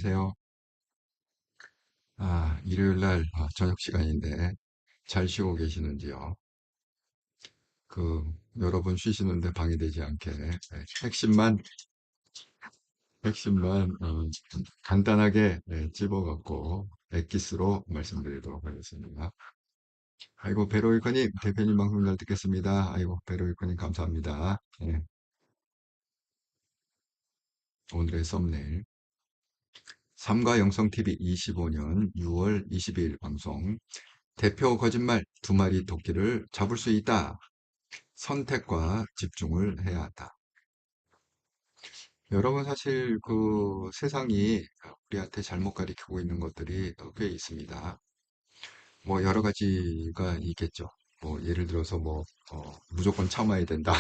안녕하세요. 일요일 날 저녁 시간인데 잘 쉬고 계시는지요? 그 여러분 쉬시는데 방해되지 않게 핵심만 간단하게 찝어갖고 엑기스로 말씀드리도록 하겠습니다. 아이고 베로이커님 대표님 방송 잘 듣겠습니다. 아이고 베로이커님 감사합니다. 오늘의 썸네일 삼가 영성TV 25년 6월 22일 방송 대표 거짓말 두 마리 토끼를 잡을 수 있다. 선택과 집중을 해야 한다. 여러분 사실 그 세상이 우리한테 잘못 가리키고 있는 것들이 꽤 있습니다. 뭐 여러 가지가 있겠죠. 뭐 예를 들어서 뭐 무조건 참아야 된다.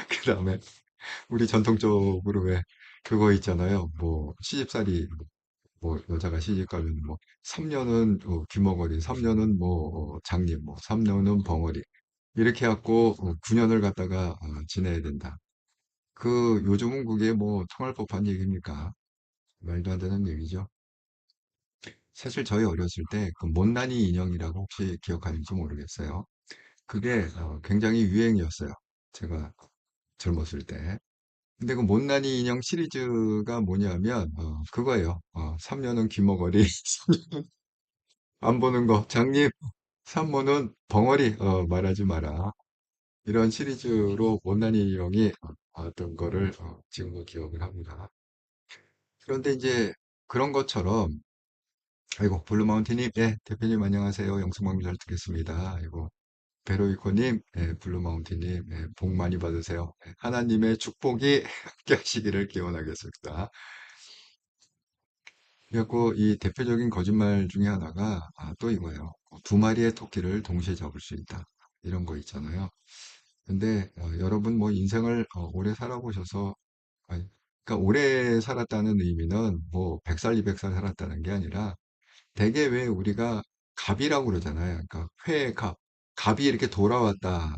그다음에 우리 전통적으로 왜 그거 있잖아요. 뭐 시집살이 뭐 여자가 시집 가면 뭐 3년은 귀머거리, 3년은 뭐 장님, 뭐 3년은 벙어리 이렇게 해갖고 9년을 갖다가 지내야 된다. 요즘은 그게 뭐 통할 법한 얘기입니까? 말도 안 되는 얘기죠. 사실 저희 어렸을 때 그 못난이 인형이라고 혹시 기억하는지 모르겠어요. 그게 굉장히 유행이었어요. 제가 젊었을 때. 근데 그 못난이 인형 시리즈가 뭐냐면 그거예요. 3년은 귀머거리, 안 보는 거 장님, 산모는 벙어리 말하지 마라. 이런 시리즈로 못난이 인형이 어떤 거를 지금도 기억을 합니다. 그런데 이제 그런 것처럼 아이고, 블루마운틴님, 대표님 안녕하세요. 영상방송 잘 듣겠습니다. 아이고, 베로이코님, 블루마운틴님, 복 많이 받으세요. 하나님의 축복이 함께 하시기를 기원하겠습니다. 그래갖고 이 대표적인 거짓말 중에 하나가 또 이거예요. 두 마리의 토끼를 동시에 잡을 수 있다. 이런 거 있잖아요. 근데 여러분 뭐 인생을 오래 살아보셔서 아니, 그러니까 오래 살았다는 의미는 뭐 100살, 200살 살았다는 게 아니라 대개 왜 우리가 갑이라고 그러잖아요. 그러니까 회갑, 갑이 이렇게 돌아왔다.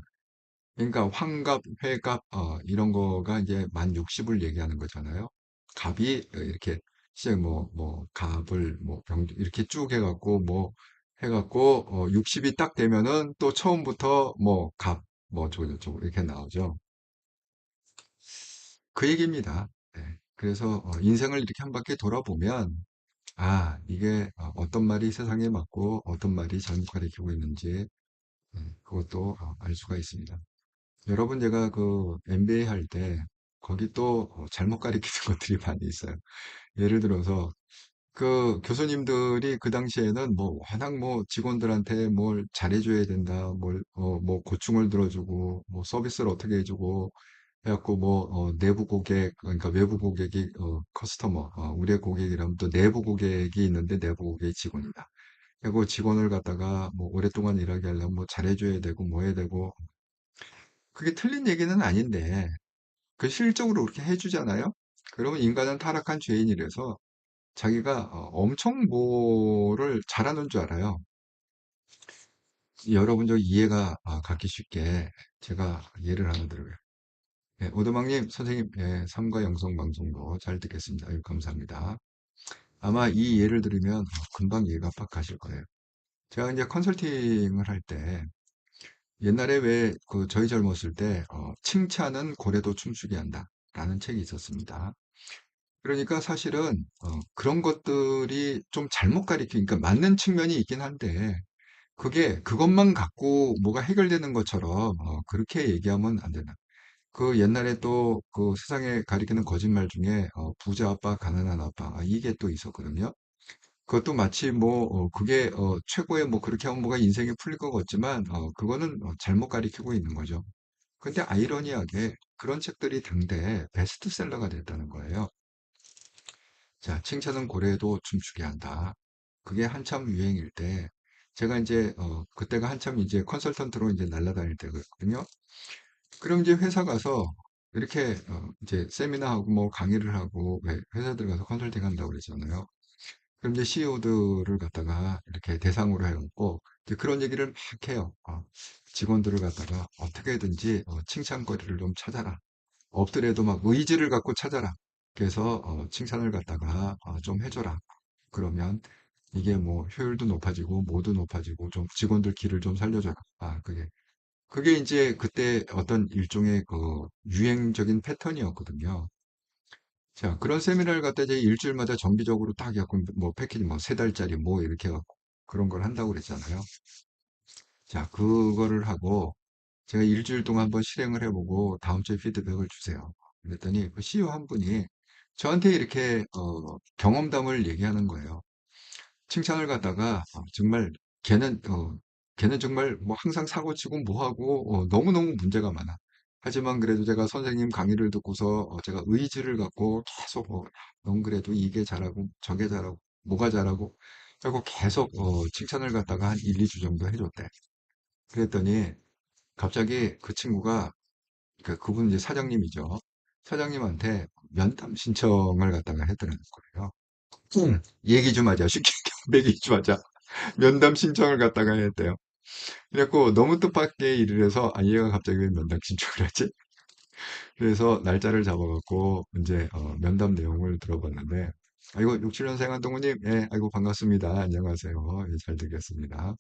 그러니까 환갑, 회갑, 이런 거가 이제 만 60을 얘기하는 거잖아요. 갑이 이렇게 시작 뭐 갑을 뭐 이렇게 쭉 해갖고 뭐 해갖고 60이 딱 되면은 또 처음부터 뭐 갑, 뭐 저거 이렇게 나오죠. 그 얘기입니다. 네. 그래서 인생을 이렇게 한 바퀴 돌아보면 이게 어떤 말이 세상에 맞고 어떤 말이 잘못 가리키고 있는지 그것도 알 수가 있습니다. 여러분 제가 그 MBA 할 때 거기 또 잘못 가리키는 것들이 많이 있어요. 예를 들어서 그 교수님들이 그 당시에는 뭐 워낙 뭐 직원들한테 뭘 잘해줘야 된다, 뭐 고충을 들어주고 뭐 서비스를 어떻게 해주고 해갖고 뭐 내부 고객 그러니까 외부 고객이 커스터머 우리의 고객이라면 또 내부 고객이 있는데 내부 고객이 직원이다. 그리고 직원을 갖다가 뭐 오랫동안 일하게 하려면 뭐 잘해줘야 되고 뭐 해야 되고 그게 틀린 얘기는 아닌데 그 실적으로 그렇게 해주잖아요. 그러면 인간은 타락한 죄인이라서 자기가 엄청 뭐를 잘하는 줄 알아요. 여러분 저 이해가 갖기 쉽게 제가 예를 하나 들어요. 오도망님 선생님 삼가 영성 방송도 잘 듣겠습니다. 아유, 감사합니다. 아마 이 예를 들으면 금방 이해가 팍 가실 거예요. 제가 이제 컨설팅을 할 때 옛날에 왜 그 저희 젊었을 때 칭찬은 고래도 춤추게 한다 라는 책이 있었습니다. 그러니까 사실은 그런 것들이 좀 잘못 가리키니까 맞는 측면이 있긴 한데 그게 그것만 갖고 뭐가 해결되는 것처럼 그렇게 얘기하면 안 된다. 그 옛날에 또 그 세상에 가리키는 거짓말 중에 부자 아빠, 가난한 아빠 이게 또 있었거든요. 그것도 마치 뭐 그게 최고의 뭐 그렇게 하면 뭐가 인생이 풀릴 것 같지만 그거는 잘못 가리키고 있는 거죠. 근데 아이러니하게 그런 책들이 당대 베스트셀러가 됐다는 거예요. 자, 칭찬은 고래도 춤추게 한다. 그게 한참 유행일 때 제가 이제 그때가 한참 이제 컨설턴트로 이제 날아다닐 때거든요. 그럼 이제 회사 가서 이렇게 이제 세미나하고 뭐 강의를 하고 왜 회사들 가서 컨설팅 한다고 그러잖아요. 그럼 이제 CEO들을 갖다가 이렇게 대상으로 해갖고 이제 그런 얘기를 막 해요. 직원들을 갖다가 어떻게든지 칭찬거리를 좀 찾아라. 없더라도 막 의지를 갖고 찾아라. 그래서 칭찬을 갖다가 좀 해줘라. 그러면 이게 뭐 효율도 높아지고 뭐도 높아지고 좀 직원들 길을 좀 살려줘라. 그게 이제 그때 어떤 일종의 그 유행적인 패턴이었거든요. 자, 그런 세미나를 갖다 이제 일주일마다 정기적으로 딱 해갖고 뭐 패키지 뭐 세 달짜리 뭐 이렇게 해갖고 그런 걸 한다고 그랬잖아요. 자, 그거를 하고 제가 일주일 동안 한번 실행을 해보고 다음 주에 피드백을 주세요. 그랬더니 그 CEO 한 분이 저한테 이렇게 경험담을 얘기하는 거예요. 칭찬을 갖다가 정말 걔는 걔는 정말 뭐 항상 사고 치고 뭐 하고 너무너무 문제가 많아. 하지만 그래도 제가 선생님 강의를 듣고서 제가 의지를 갖고 계속 넌 그래도 이게 잘하고 저게 잘하고 뭐가 잘하고 하고 계속 칭찬을 갖다가 한 1, 2주 정도 해줬대. 그랬더니 갑자기 그 친구가 그분 이제 사장님이죠. 사장님한테 면담 신청을 갖다가 했더라는 거예요. 얘기 좀 하자. 쉽게 얘기 좀 하자. 면담 신청을 갖다가 했대요. 그래갖고 너무 뜻밖의 일을 해서 얘가 갑자기 왜 면담 신청을 하지? 그래서 날짜를 잡아갖고 이제 면담 내용을 들어봤는데 아이고 67년생 한동훈님 예 아이고 반갑습니다. 안녕하세요. 예, 잘 듣겠습니다.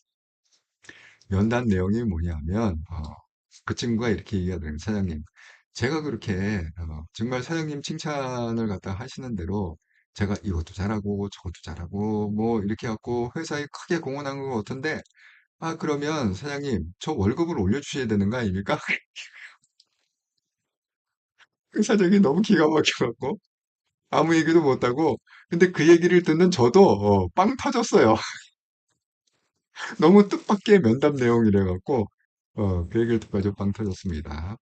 면담 내용이 뭐냐면 그 친구가 이렇게 얘기하더라고요. 사장님 제가 그렇게 정말 사장님 칭찬을 갖다 하시는 대로 제가 이것도 잘하고 저것도 잘하고 뭐 이렇게 해갖고 회사에 크게 공헌한 것 같은데 그러면 사장님, 저 월급을 올려주셔야 되는 거 아닙니까? 그 사장이 너무 기가 막혀갖고, 아무 얘기도 못하고, 근데 그 얘기를 듣는 저도, 빵 터졌어요. 너무 뜻밖의 면담 내용이래갖고, 그 얘기를 듣고 아주 빵 터졌습니다.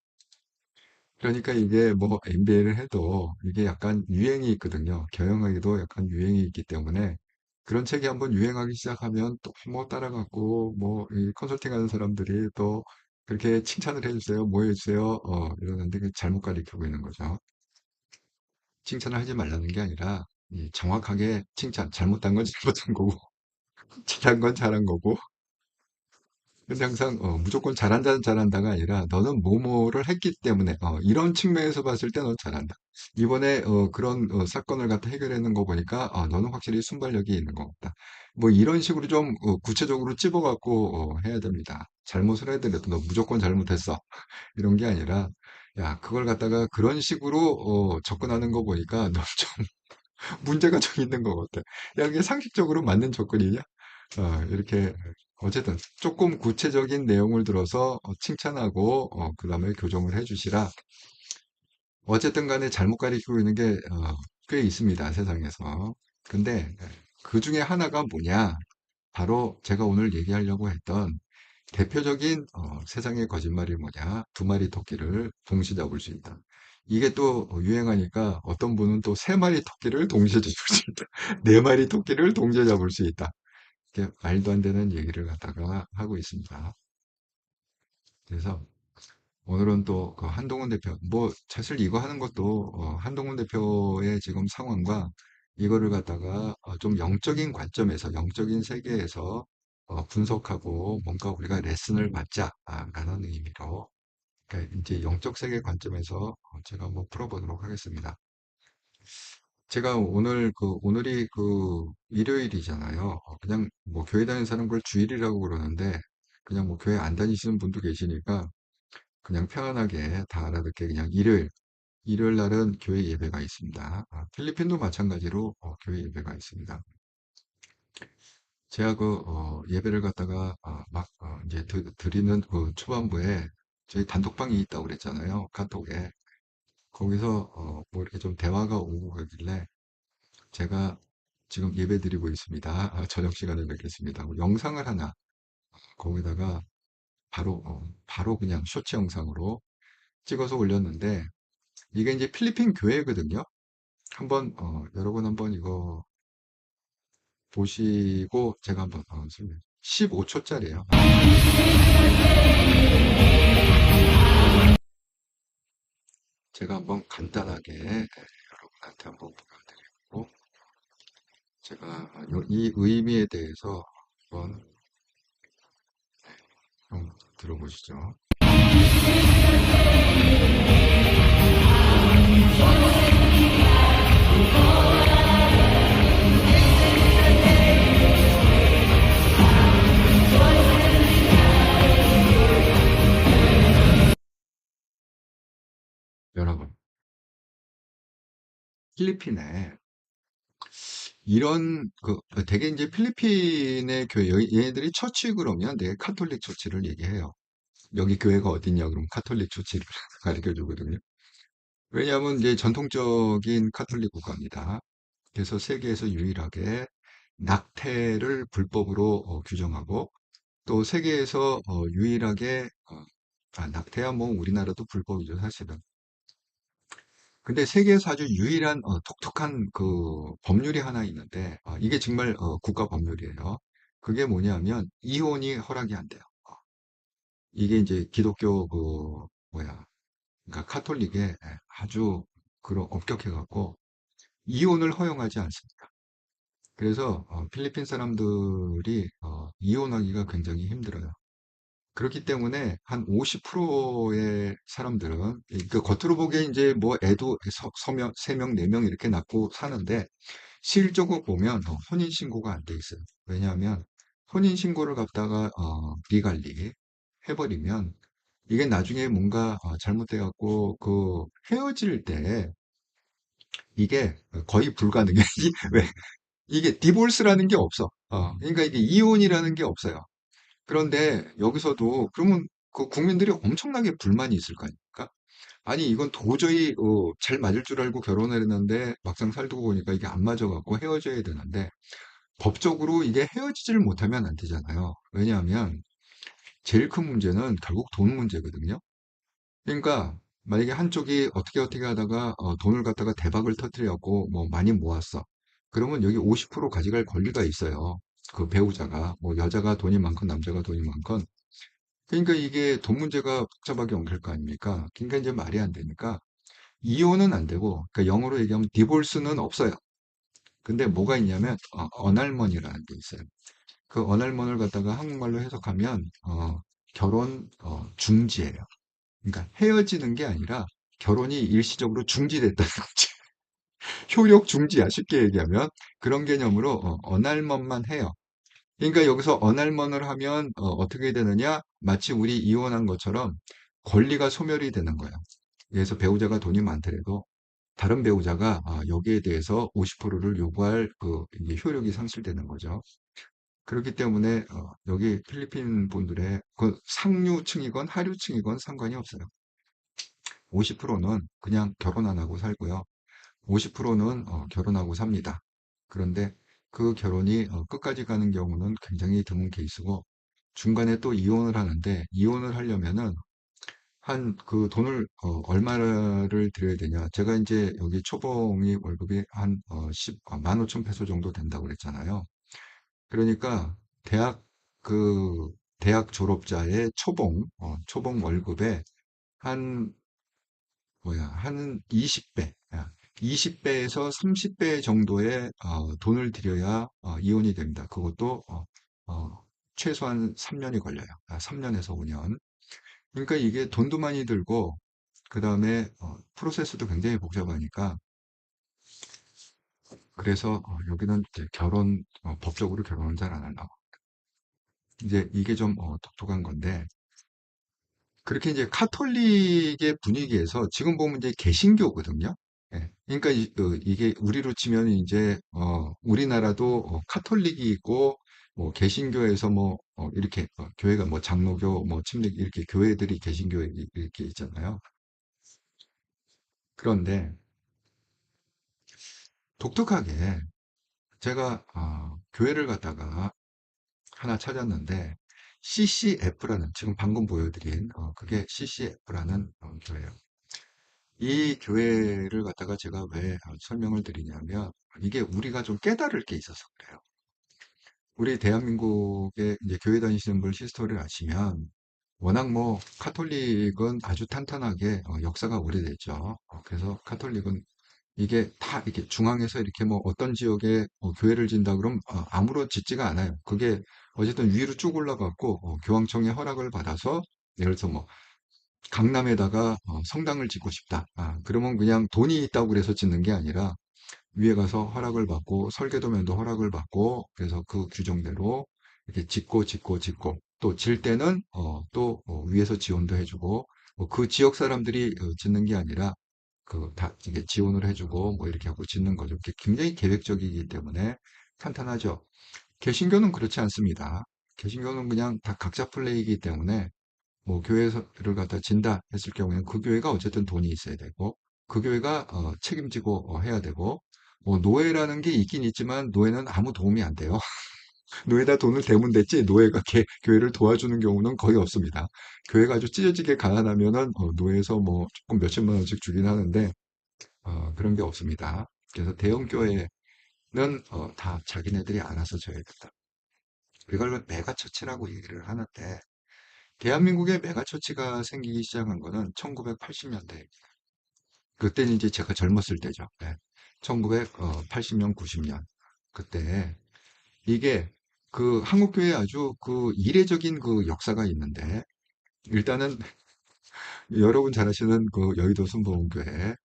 그러니까 이게 뭐 MBA를 해도 이게 약간 유행이 있거든요. 경영하기도 약간 유행이 있기 때문에 그런 책이 한번 유행하기 시작하면 또 뭐 따라가고 뭐 이 컨설팅 하는 사람들이 또 그렇게 칭찬을 해주세요, 뭐 해주세요, 이러는데 그 잘못 가리키고 있는 거죠. 칭찬을 하지 말라는 게 아니라 이 정확하게 칭찬, 잘못한 건 잘못한 거고 잘한 건 잘한 거고 근데 항상 무조건 잘한다가 아니라 너는 뭐뭐를 했기 때문에 이런 측면에서 봤을 때 넌 잘한다. 이번에 그런 사건을 갖다 해결하는 거 보니까 너는 확실히 순발력이 있는 것 같다. 뭐 이런 식으로 좀 구체적으로 찝어갖고 해야 됩니다. 잘못을 해더라도 너 무조건 잘못했어. 이런 게 아니라 야 그걸 갖다가 그런 식으로 접근하는 거 보니까 너 좀 문제가 좀 있는 것 같아. 야 이게 상식적으로 맞는 접근이냐? 이렇게 어쨌든 조금 구체적인 내용을 들어서 칭찬하고 그다음에 교정을 해주시라. 어쨌든 간에 잘못 가리키고 있는 게 꽤 있습니다, 세상에서. 근데 그 중에 하나가 뭐냐? 바로 제가 오늘 얘기하려고 했던 대표적인 세상의 거짓말이 뭐냐? 두 마리 토끼를 동시에 잡을 수 있다. 이게 또 유행하니까 어떤 분은 또 세 마리 토끼를 동시에 잡을 수 있다. 네 마리 토끼를 동시에 잡을 수 있다. 이렇게 말도 안 되는 얘기를 갖다가 하고 있습니다. 그래서 오늘은 또 그 한동훈 대표, 뭐 사실 이거 하는 것도 한동훈 대표의 지금 상황과 이거를 갖다가 좀 영적인 관점에서, 영적인 세계에서 분석하고 뭔가 우리가 레슨을 받자라는 의미로 그러니까 이제 영적 세계 관점에서 제가 한번 풀어보도록 하겠습니다. 제가 오늘이 일요일이잖아요. 그냥 뭐 교회 다니는 사람 걸 주일이라고 그러는데, 그냥 뭐 교회 안 다니시는 분도 계시니까, 그냥 편안하게 다 알아듣게 그냥 일요일 날은 교회 예배가 있습니다. 필리핀도 마찬가지로 교회 예배가 있습니다. 제가 예배를 갖다가 이제 드리는 그 초반부에 저희 단톡방이 있다고 그랬잖아요. 카톡에. 거기서 뭐 이렇게 좀 대화가 오고 가길래 제가 지금 예배 드리고 있습니다. 저녁 시간에 뵙겠습니다. 하고 영상을 하나 거기다가 바로 그냥 쇼츠 영상으로 찍어서 올렸는데 이게 이제 필리핀 교회거든요. 여러분 한번 이거 보시고 제가 한번 15초짜리예요. 제가 한번 간단하게 여러분한테 한번 보여드리고 제가 이 의미에 대해서 한번 좀 들어보시죠. 여러분, 필리핀에 이런 되게 이제 필리핀의 교회 얘네들이 처치 그러면 되게 카톨릭 처치를 얘기해요. 여기 교회가 어디냐 그러면 카톨릭 처치를 가르쳐 주거든요. 왜냐하면 이제 전통적인 카톨릭 국가입니다. 그래서 세계에서 유일하게 낙태를 불법으로 규정하고 또 세계에서 유일하게 낙태야 뭐 우리나라도 불법이죠 사실은. 근데 세계에서 아주 유일한 독특한 그 법률이 하나 있는데 이게 정말 국가 법률이에요. 그게 뭐냐면 이혼이 허락이 안 돼요. 이게 이제 기독교 그 뭐야 그러니까 카톨릭에 아주 그런 엄격해 갖고 이혼을 허용하지 않습니다. 그래서 필리핀 사람들이 이혼하기가 굉장히 힘들어요. 그렇기 때문에 한 50%의 사람들은 그 겉으로 보기에 이제 뭐 애도 서명 3명, 4명 이렇게 낳고 사는데 실적으로 보면 혼인신고가 안 돼 있어요. 왜냐하면 혼인신고를 갖다가 리갈리 해버리면 이게 나중에 뭔가 잘못돼 갖고 그 헤어질 때 이게 거의 불가능해. 왜? 이게 디볼스라는 게 없어. 그러니까 이게 이혼이라는 게 없어요. 그런데 여기서도 그러면 그 국민들이 엄청나게 불만이 있을 거 아닙니까? 아니 이건 도저히 잘 맞을 줄 알고 결혼을 했는데 막상 살고 보니까 이게 안 맞아갖고 헤어져야 되는데 법적으로 이게 헤어지지를 못하면 안 되잖아요. 왜냐하면 제일 큰 문제는 결국 돈 문제거든요. 그러니까 만약에 한쪽이 어떻게 하다가 돈을 갖다가 대박을 터뜨려갖고 뭐 많이 모았어. 그러면 여기 50% 가져갈 권리가 있어요. 그 배우자가 뭐 여자가 돈이 많건 남자가 돈이 많건 그러니까 이게 돈 문제가 복잡하게 옮길 거 아닙니까? 그러니까 이제 말이 안 되니까 이혼은 안 되고 그러니까 영어로 얘기하면 디볼스는 없어요. 근데 뭐가 있냐면 어날먼이라는 게 있어요. 그 어날먼을 갖다가 한국말로 해석하면 결혼 중지예요. 그러니까 헤어지는 게 아니라 결혼이 일시적으로 중지됐다는 거지. 효력 중지야, 쉽게 얘기하면. 그런 개념으로 어날먼만 해요. 그러니까 여기서 어날먼을 하면 떻게 되느냐? 마치 우리 이혼한 것처럼 권리가 소멸이 되는 거예요. 그래서 배우자가 돈이 많더라도 다른 배우자가 여기에 대해서 50%를 요구할 그 이제 효력이 상실되는 거죠. 그렇기 때문에 여기 필리핀 분들의 그 상류층이건 하류층이건 상관이 없어요. 50%는 그냥 결혼 안 하고 살고요. 50%는 결혼하고 삽니다. 그런데 그 결혼이 끝까지 가는 경우는 굉장히 드문 케이스고 중간에 또 이혼을 하는데 이혼을 하려면은 한 그 돈을 얼마를 드려야 되냐. 제가 이제 여기 초봉이 월급이 한 15,000 페소 정도 된다고 그랬잖아요. 그러니까 대학 그 대학 졸업자의 초봉 월급에 한 한 20배, 20배에서 30배 정도의 돈을 들여야 이혼이 됩니다. 그것도 최소한 3년이 걸려요. 3년에서 5년. 그러니까 이게 돈도 많이 들고 그 다음에 프로세스도 굉장히 복잡하니까 그래서 여기는 이제 법적으로 결혼을 잘 안 하려고. 이제 이게 좀 독특한 건데 그렇게 이제 카톨릭의 분위기에서 지금 보면 이제 개신교거든요. 예. 그러니까 이게 우리로 치면 이제 우리나라도 카톨릭이 있고 뭐 개신교에서 뭐 이렇게 교회가 뭐 장로교 뭐 침례 이렇게 교회들이 개신교에 이렇게 있잖아요. 그런데 독특하게 제가 교회를 갔다가 하나 찾았는데 CCF라는 지금 방금 보여드린 그게 CCF라는 교회예요. 이 교회를 갖다가 제가 왜 설명을 드리냐면 이게 우리가 좀 깨달을 게 있어서 그래요. 우리 대한민국의 이제 교회 다니시는 분 히스토리를 아시면 워낙 뭐 카톨릭은 아주 탄탄하게 역사가 오래됐죠. 그래서 카톨릭은 이게 다 이렇게 중앙에서 이렇게 뭐 어떤 지역에 교회를 진다 그러면 아무런 짓지가 않아요. 그게 어쨌든 위로 쭉 올라갔고 교황청의 허락을 받아서 예를 들어서 뭐 강남에다가 성당을 짓고 싶다. 그러면 그냥 돈이 있다고 그래서 짓는 게 아니라 위에 가서 허락을 받고 설계도면도 허락을 받고 그래서 그 규정대로 이렇게 짓고 또 질 때는 또 위에서 지원도 해주고 그 지역 사람들이 짓는 게 아니라 그 다 이게 지원을 해주고 뭐 이렇게 하고 짓는 거죠. 굉장히 계획적이기 때문에 탄탄하죠. 개신교는 그렇지 않습니다. 개신교는 그냥 다 각자 플레이이기 때문에 뭐 교회를 갖다 진다 했을 경우에는 그 교회가 어쨌든 돈이 있어야 되고 그 교회가 책임지고 해야 되고 뭐 노예라는 게 있긴 있지만 노예는 아무 도움이 안 돼요. 노예다 돈을 대면 됐지 노예가 교회를 도와주는 경우는 거의 없습니다. 교회가 아주 찢어지게 가난하면은 노예에서 뭐 조금 몇천만 원씩 주긴 하는데 그런 게 없습니다. 그래서 대형 교회는 다 자기네들이 알아서 져야 된다. 이걸 메가처치라고 얘기를 하는데 대한민국에 메가처치가 생기기 시작한 거는 1980년대. 그때는 이제 제가 젊었을 때죠. 네. 1980년, 90년. 그때 이게 그 한국교회에 아주 그 이례적인 그 역사가 있는데 일단은 여러분 잘 아시는 그 여의도 순복음교회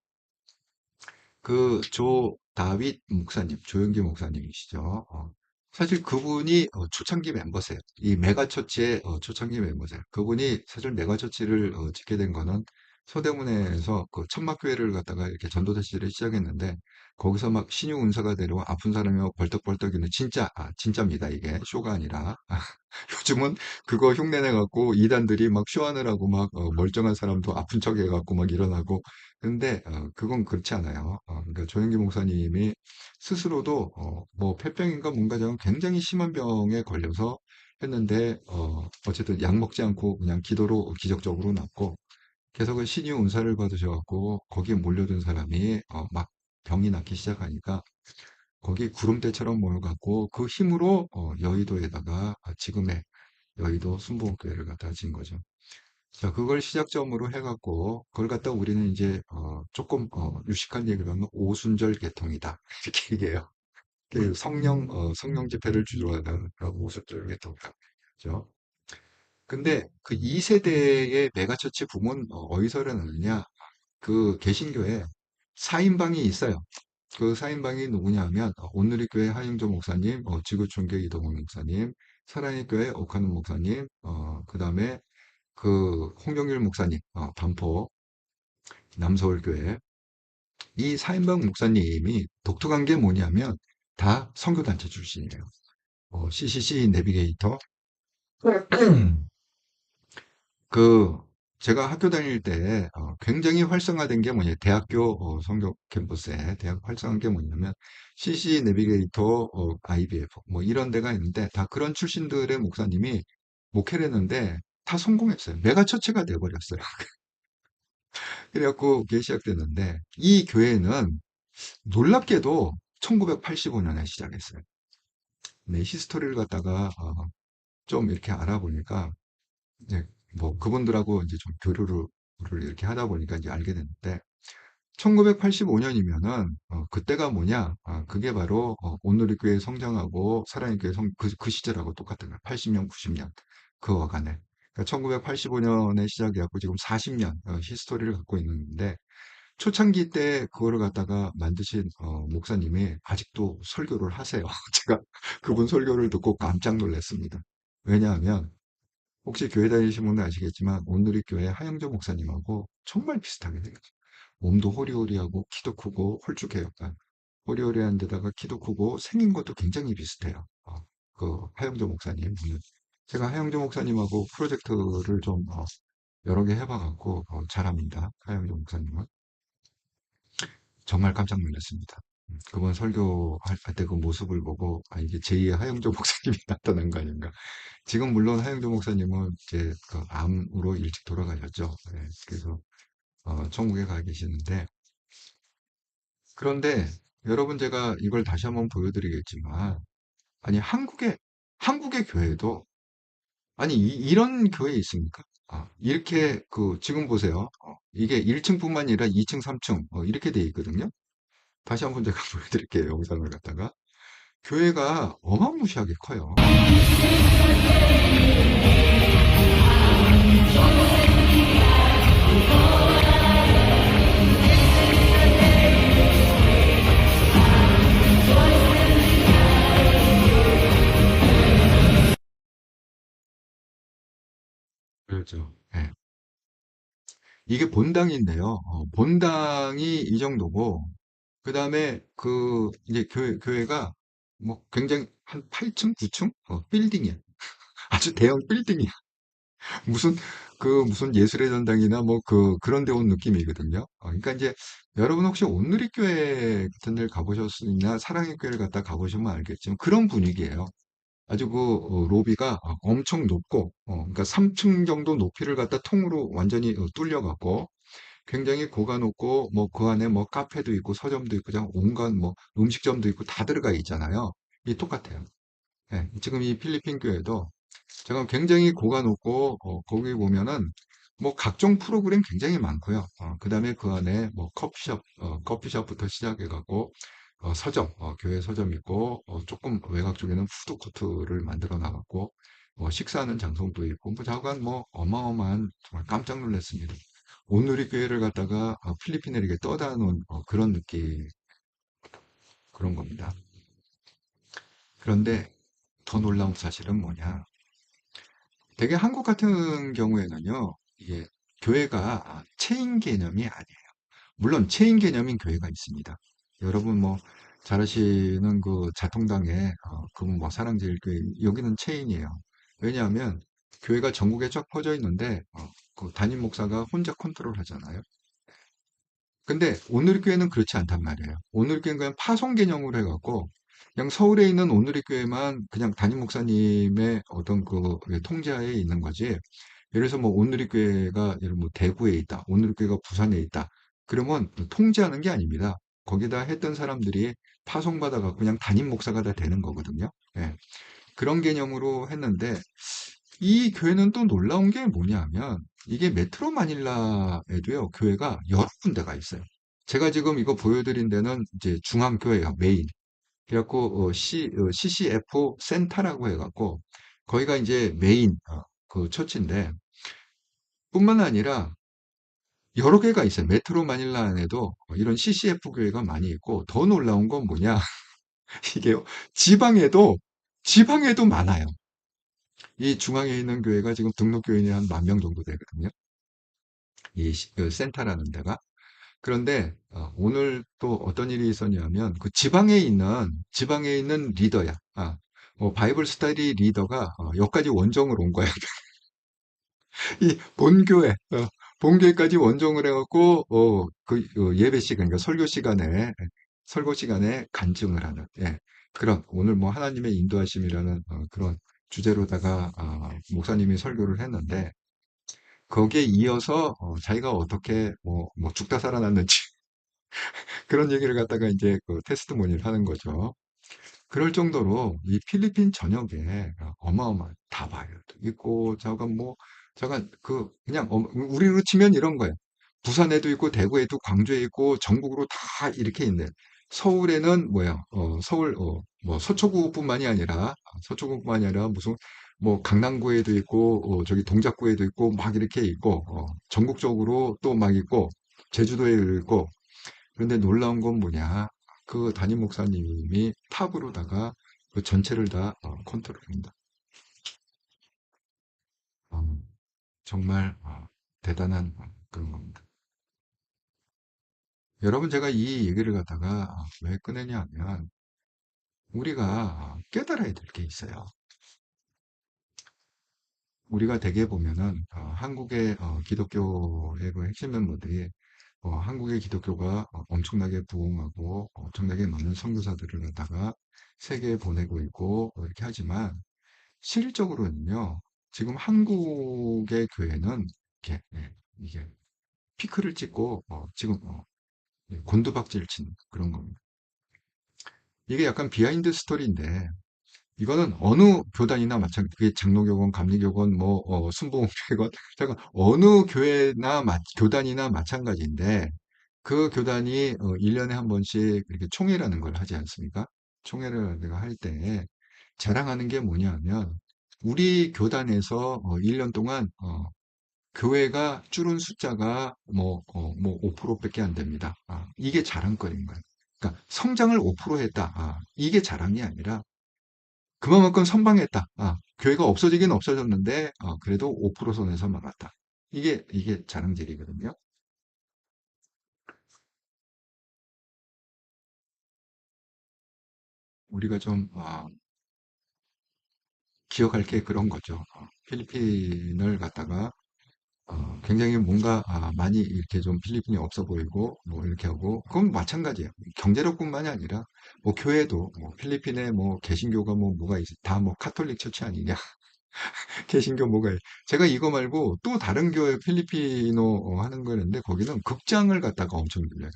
그 조 다윗 목사님, 조영기 목사님이시죠. 사실 그분이 초창기 멤버세요. 이 메가처치의 초창기 멤버세요. 그분이 사실 메가처치를 짓게 된 거는 서대문에서 그 천막교회를 갖다가 이렇게 전도대시를 시작했는데 거기서 막 신유 은사가 되려 아픈 사람이 막 벌떡벌떡 있는 진짜 진짜입니다. 이게 쇼가 아니라 요즘은 그거 흉내내 갖고 이단들이 막 쇼하느라고 막 멀쩡한 사람도 아픈 척 해갖고 막 일어나고 근데 그건 그렇지 않아요. 그러니까 조영기 목사님이 스스로도 뭐 폐병인가 뭔가 좀 굉장히 심한 병에 걸려서 했는데 어쨌든 약 먹지 않고 그냥 기도로 기적적으로 낫고 계속 그 신유 은사를 받으셔갖고 거기에 몰려든 사람이 막 병이 낫기 시작하니까 거기 구름대처럼 모여갖고 그 힘으로 여의도에다가 지금의 여의도 순복음교회를 갖다 진 거죠. 자, 그걸 시작점으로 해갖고, 그걸 갖다 우리는 이제, 조금, 유식한 얘기로 하면 오순절 계통이다. 이렇게 얘기해요. 그 성령 집회를 주도하는 그런 오순절 계통이다. 그죠? 근데 그 2세대의 메가처치 붐은 어디서 일어났느냐? 그 개신교에 4인방이 있어요. 그 4인방이 누구냐 하면, 온누리교회 하영조 목사님, 지구촌교 이동훈 목사님, 사랑의 교회 옥하는 목사님, 그 다음에 그 홍경일 목사님, 반포 남서울교회 이 사인방 목사님이 독특한 게 뭐냐면 다 선교단체 출신이에요. CCC 내비게이터 그 제가 학교 다닐 때 굉장히 활성화된 게 뭐냐 대학교 선교 캠퍼스에 대학 활성화한 게 뭐냐면 CC 내비게이터 IBF 뭐 이런 데가 있는데 다 그런 출신들의 목사님이 목회를 했는데 다 성공했어요. 메가처치가 돼버렸어요. 그래갖고 그게 시작됐는데 이 교회는 놀랍게도 1985년에 시작했어요. 네, 히스토리를 갖다가 좀 이렇게 알아보니까 이제 뭐 그분들하고 이제 좀 교류를 이렇게 하다 보니까 이제 알게 됐는데 1985년이면은 그때가 뭐냐? 그게 바로 온누리교회 성장하고 사랑의 교회 그 시절하고 똑같은 거예요. 80년, 90년 그 어간에. 그러니까 1985년에 시작해갖고 지금 40년 히스토리를 갖고 있는데 초창기 때 그거를 갖다가 만드신 목사님이 아직도 설교를 하세요. 제가 그분 설교를 듣고 깜짝 놀랐습니다. 왜냐하면 혹시 교회 다니시는 분은 아시겠지만 온누리교회 하영조 목사님하고 정말 비슷하게 생겼어요. 몸도 호리호리하고 키도 크고 홀쭉해요. 약간. 호리호리한 데다가 키도 크고 생긴 것도 굉장히 비슷해요. 그 하영조 목사님. 제가 하영조 목사님하고 프로젝트를 좀 여러 개 해봐갖고 잘합니다. 하영조 목사님은. 정말 깜짝 놀랐습니다. 그번 설교할 때 그 모습을 보고, 이게 제2의 하영조 목사님이 나타난 거 아닌가. 지금 물론 하영조 목사님은 이제 그 암으로 일찍 돌아가셨죠. 네, 그래서, 천국에 가 계시는데, 그런데 여러분 제가 이걸 다시 한번 보여드리겠지만, 아니, 한국의 교회도, 아니, 런 교회 있습니까? 이렇게 지금 보세요. 이게 1층뿐만 아니라 2층, 3층, 이렇게 돼 있거든요. 다시 한번 제가 보여드릴게요. 영상을 갖다가. 교회가 어마무시하게 커요. 그렇죠. 예. 이게 본당인데요. 본당이 이 정도고, 그 다음에 이제 교회가 뭐 굉장히 한 8층, 9층? 빌딩이야. 아주 대형 빌딩이야. 무슨, 무슨 예술의 전당이나 뭐 그런 데 온 느낌이거든요. 그러니까 이제 여러분 혹시 온누리교회 같은 데를 가보셨으나 사랑의 교회를 갖다 가보시면 알겠지만 그런 분위기예요. 아주 로비가 엄청 높고, 그러니까 3층 정도 높이를 갖다 통으로 완전히 뚫려갖고, 굉장히 고가 높고, 뭐 그 안에 뭐 카페도 있고, 서점도 있고, 그냥 온갖 뭐 음식점도 있고 다 들어가 있잖아요. 이 똑같아요. 예, 지금 이 필리핀 교회도 제가 굉장히 고가 높고, 거기 보면은 뭐 각종 프로그램 굉장히 많고요. 그 다음에 그 안에 뭐 커피숍부터 시작해갖고, 서점, 교회 서점 있고, 조금 외곽 쪽에는 푸드코트를 만들어 놔갖고, 식사하는 장소도 있고, 뭐 자관 뭐 어마어마한 정말 깜짝 놀랐습니다. 오늘의 교회를 갖다가 필리핀에 이렇게 떠다 놓은 그런 느낌, 그런 겁니다. 그런데 더 놀라운 사실은 뭐냐? 되게 한국 같은 경우에는요, 이게 교회가 체인 개념이 아니에요. 물론 체인 개념인 교회가 있습니다. 여러분 뭐 잘 아시는 그 자통당에 그뭐 사랑제일교회 여기는 체인이에요. 왜냐하면 교회가 전국에 쫙 퍼져 있는데 그 담임 목사가 혼자 컨트롤 하잖아요. 근데 오늘교회는 그렇지 않단 말이에요. 오늘교회는 그냥 파송 개념으로 해갖고 그냥 서울에 있는 오늘교회만 그냥 담임 목사님의 어떤 통제하에 있는 거지. 예를 들어서 뭐 오늘교회가 예를 뭐 대구에 있다, 오늘교회가 부산에 있다. 그러면 통제하는 게 아닙니다. 거기다 했던 사람들이 파송받아갖고 그냥 담임 목사가 다 되는 거거든요. 예. 그런 개념으로 했는데 이 교회는 또 놀라운 게 뭐냐면 이게 메트로 마닐라에도요 교회가 여러 군데가 있어요. 제가 지금 이거 보여드린 데는 이제 중앙교회가 메인. 그래갖고 CCF 센터라고 해갖고 거기가 이제 메인 그 처치인데 뿐만 아니라 여러 개가 있어요. 메트로 마닐라 안에도 이런 CCF 교회가 많이 있고 더 놀라운 건 뭐냐 이게요 지방에도 지방에도 많아요. 이 중앙에 있는 교회가 지금 등록 교인이 한 10,000명 정도 되거든요. 그 센터라는 데가. 그런데 오늘 또 어떤 일이 있었냐면 그 지방에 있는 리더야. 뭐 바이블 스터디 리더가 여기까지 원정을 온 거야. 이 본교회까지 원정을 해갖고 예배 시간, 그러니까 설교 시간에 간증을 하는 그런 오늘 뭐 하나님의 인도하심이라는 그런 주제로다가 목사님이 설교를 했는데 거기에 이어서 자기가 어떻게 뭐 죽다 살아났는지 그런 얘기를 갖다가 이제 그 테스트모니를 하는 거죠. 그럴 정도로 이 필리핀 전역에 어마어마한 다바이어도 있고 잠깐 그냥 우리로 치면 이런 거예요. 부산에도 있고 대구에도 광주에 있고 전국으로 다 이렇게 있는 서울에는 뭐야 서울 뭐 서초구뿐만이 아니라 무슨 뭐 강남구에도 있고 저기 동작구에도 있고 막 이렇게 있고 전국적으로 또 막 있고 제주도에 있고 그런데 놀라운 건 뭐냐? 그 담임 목사님이 탑으로다가 그 전체를 다 컨트롤합니다. 어, 정말 대단한 그런 겁니다. 여러분 제가 이 얘기를 갖다가 왜 꺼내냐면 우리가 깨달아야 될 게 있어요. 우리가 대개 보면은 한국의 기독교의 그 핵심 멤버들이 한국의 기독교가 엄청나게 부흥하고 엄청나게 많은 선교사들을 갖다가 세계에 보내고 있고 이렇게 하지만 실질적으로는요, 지금 한국의 교회는 이게 피크를 찍고 지금 곤두박질 친 그런 겁니다. 이게 약간 비하인드 스토리인데 이거는 어느 교단이나 마찬가지, 그게 장로교건, 감리교건, 뭐 순복음교회건, 잠깐 어느 교단이나 마찬가지인데 그 교단이 1년에 한 번씩 이렇게 총회라는 걸 하지 않습니까? 총회를 내가 할 때 자랑하는 게 뭐냐면 우리 교단에서 1년 동안 교회가 줄은 숫자가 뭐 5%밖에 안 됩니다. 이게 자랑거리인 거예요. 그러니까 성장을 5% 했다. 이게 자랑이 아니라 그만큼 선방했다. 교회가 없어지긴 없어졌는데 그래도 5% 선에서 막았다. 이게 자랑질이거든요. 우리가 좀, 기억할 게 그런 거죠. 필리핀을 갖다가 굉장히 뭔가 많이 이렇게 좀 필리핀이 없어 보이고 뭐 이렇게 하고 그건 마찬가지예요. 경제력뿐만이 아니라 뭐 교회도 뭐 필리핀에 뭐 개신교가 뭐 뭐가 있어 다 뭐 카톨릭 처치 아니냐 개신교 뭐가 제가 이거 말고 또 다른 교회 필리핀어 하는 거였는데 거기는 극장을 갖다가 엄청 빌려요.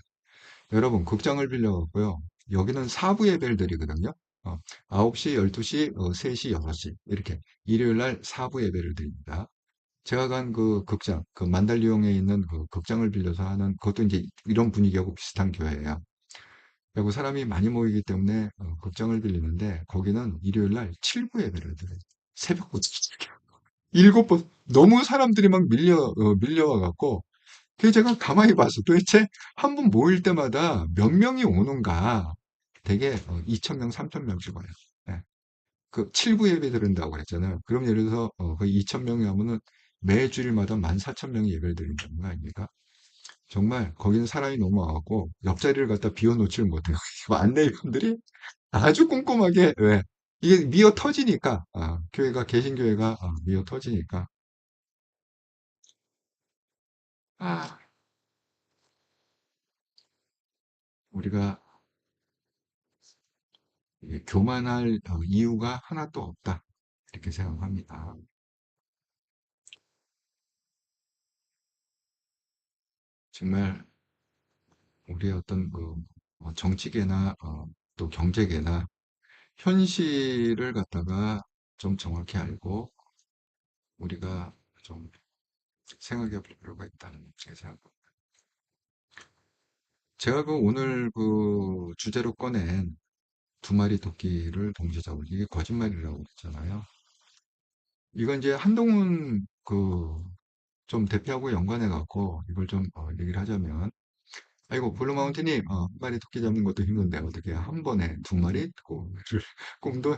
여러분 극장을 빌려갖고요. 여기는 사부 예배를 드리거든요. 어, 9시, 12시, 3시, 6시 이렇게 일요일 날 사부 예배를 드립니다. 제가 간 그 극장, 그 만달리옹에 있는 그 극장을 빌려서 하는 그것도 이제 이런 분위기하고 비슷한 교회예요. 그리고 사람이 많이 모이기 때문에 극장을 빌리는데 거기는 일요일 날 7부 예배를 드려요. 새벽부터 일곱 번 너무 사람들이 막 밀려와 갖고 그래서 제가 가만히 봐서 도대체 한 번 모일 때마다 몇 명이 오는가 되게 2,000명, 3,000명씩 와요. 예. 그 7부 예배 드린다고 그랬잖아요. 그럼 예를 들어서 거의 2,000명이 하면은 매 주일마다 14,000명이 예배를 드린다는 거 아닙니까? 정말 거기는 사람이 너무 많았고 옆자리를 갖다 비워놓지를 못해요. 안내위원들이 아주 꼼꼼하게 왜 이게 미어 터지니까 교회가 개신교회가 미어 터지니까 아 우리가 이게 교만할 이유가 하나도 없다 이렇게 생각합니다. 정말 우리의 어떤 그 정치계나 또 경제계나 현실을 갖다가 좀 정확히 알고 우리가 좀 생각해 볼 필요가 있다는 생각합니다. 제가 그 오늘 그 주제로 꺼낸 두 마리 토끼를 동시에 잡은 이게 거짓말이라고 그랬잖아요. 이건 이제 한동훈 그 좀 대표하고 연관해 갖고 이걸 좀 얘기를 하자면 아이고 블루마운틴님 한 마리 토끼 잡는 것도 힘든데 어떻게 한 번에 두 마리 토끼를 꿈도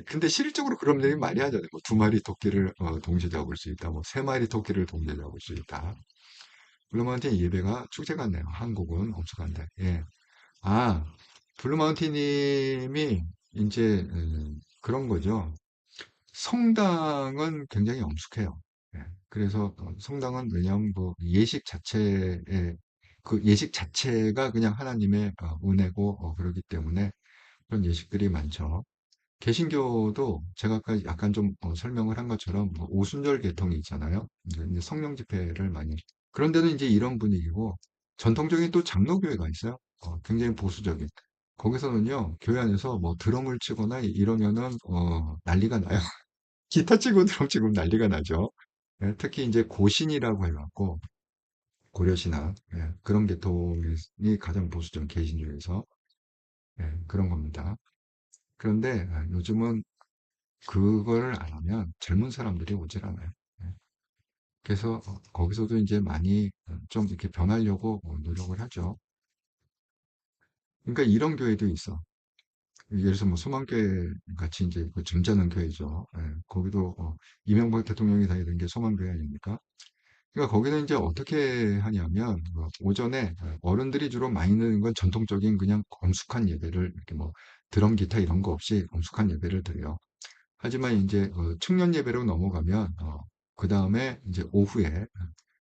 근데 실질적으로 그런 얘기 많이 하잖아요. 뭐두 마리 토끼를 동시에 잡을 수 있다. 뭐 세 마리 토끼를 동시에 잡을 수 있다. 블루마운틴 예배가 축제 같네요. 한국은 엄숙한데. 예. 아, 블루마운틴님이 이제 그런 거죠. 성당은 굉장히 엄숙해요. 예. 그래서 성당은 왜냐하면 뭐 예식 자체에 그 예식 자체가 그냥 하나님의 은혜고 그러기 때문에 그런 예식들이 많죠. 개신교도 제가 아까 약간 좀 설명을 한 것처럼 뭐 오순절 계통이 있잖아요. 이제 성령 집회를 많이. 그런데도 이제 이런 분위기고 전통적인 또 장로교회가 있어요. 굉장히 보수적인. 거기서는요, 교회 안에서 뭐 드럼을 치거나 이러면은 난리가 나요. 기타 치고 드럼 치고 난리가 나죠. 예, 특히 이제 고신이라고 해갖고 고려신앙 그런 계통이 가장 보수적인 개신주의에서 그런 겁니다. 그런데 요즘은 그걸 안 하면 젊은 사람들이 오질 않아요. 예. 그래서 거기서도 이제 많이 좀 이렇게 변하려고 노력을 하죠. 그러니까 이런 교회도 있어. 예를 들어서 뭐 소망교회 같이 이제 그 점잖은 교회죠. 예. 거기도 이명박 대통령이 다니던 게 소망교회 아닙니까? 그러니까 거기는 이제 어떻게 하냐면 오전에 어른들이 주로 많이 드는 건 전통적인 그냥 엄숙한 예배를 이렇게 뭐 드럼 기타 이런 거 없이 엄숙한 예배를 드려요. 하지만 이제 청년 예배로 넘어가면 그 다음에 이제 오후에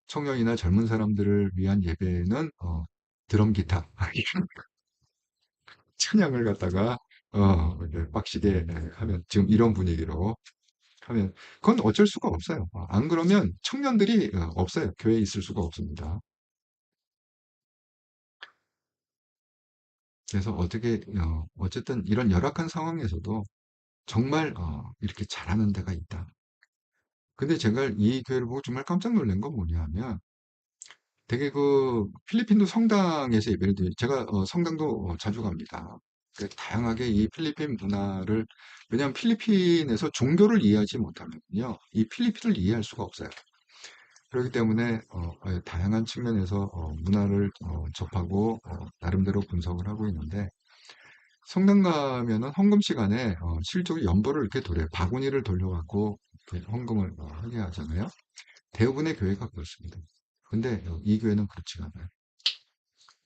청년이나 젊은 사람들을 위한 예배는 드럼 기타 찬양을 갖다가 이렇게 빡시게 하면 지금 이런 분위기로 하면 그건 어쩔 수가 없어요. 안 그러면 청년들이 없어요. 교회에 있을 수가 없습니다. 그래서 어떻게 어쨌든 이런 열악한 상황에서도 정말 이렇게 잘하는 데가 있다. 근데 제가 이 교회를 보고 정말 깜짝 놀란 건 뭐냐면 되게 그 필리핀도 성당에서 예배를 드리 제가 성당도 자주 갑니다. 다양하게 이 필리핀 문화를 왜냐하면 필리핀에서 종교를 이해하지 못하면요 이 필리핀을 이해할 수가 없어요. 그렇기 때문에 다양한 측면에서 문화를 접하고 나름대로 분석을 하고 있는데 성당 가면은 헌금 시간에 실제로 연보를 이렇게 돌려요. 바구니를 돌려갖고 이렇게 헌금을 하게 하잖아요. 대부분의 교회가 그렇습니다. 근데 이 교회는 그렇지가 않아요.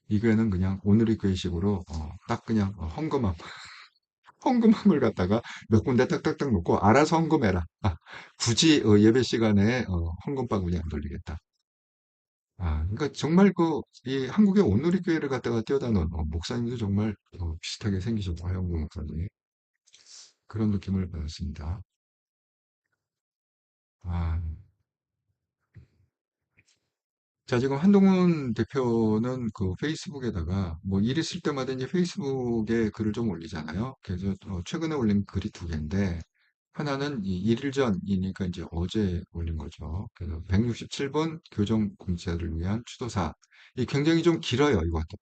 이 교회는 그냥 오늘의 교회식으로 딱 그냥 헌금함을 갖다가 몇 군데 딱딱딱 놓고 알아서 헌금해라. 굳이 예배 시간에 헌금바구니 안 돌리겠다. 그러니까 정말 이 한국의 온누리 교회를 갖다가 뛰어다 놓은 목사님도 정말 비슷하게 생기셨고 하영구 목사님 그런 느낌을 받았습니다. 아, 자, 지금 한동훈 대표는 그 페이스북에다가 뭐 일 있을 때마다 이제 페이스북에 글을 좀 올리잖아요. 그래서 최근에 올린 글이 두 개인데 하나는 이 일일 전이니까 이제 어제 올린 거죠. 그래서 167번 교정 공채를 위한 추도사. 이 굉장히 좀 길어요, 이것도.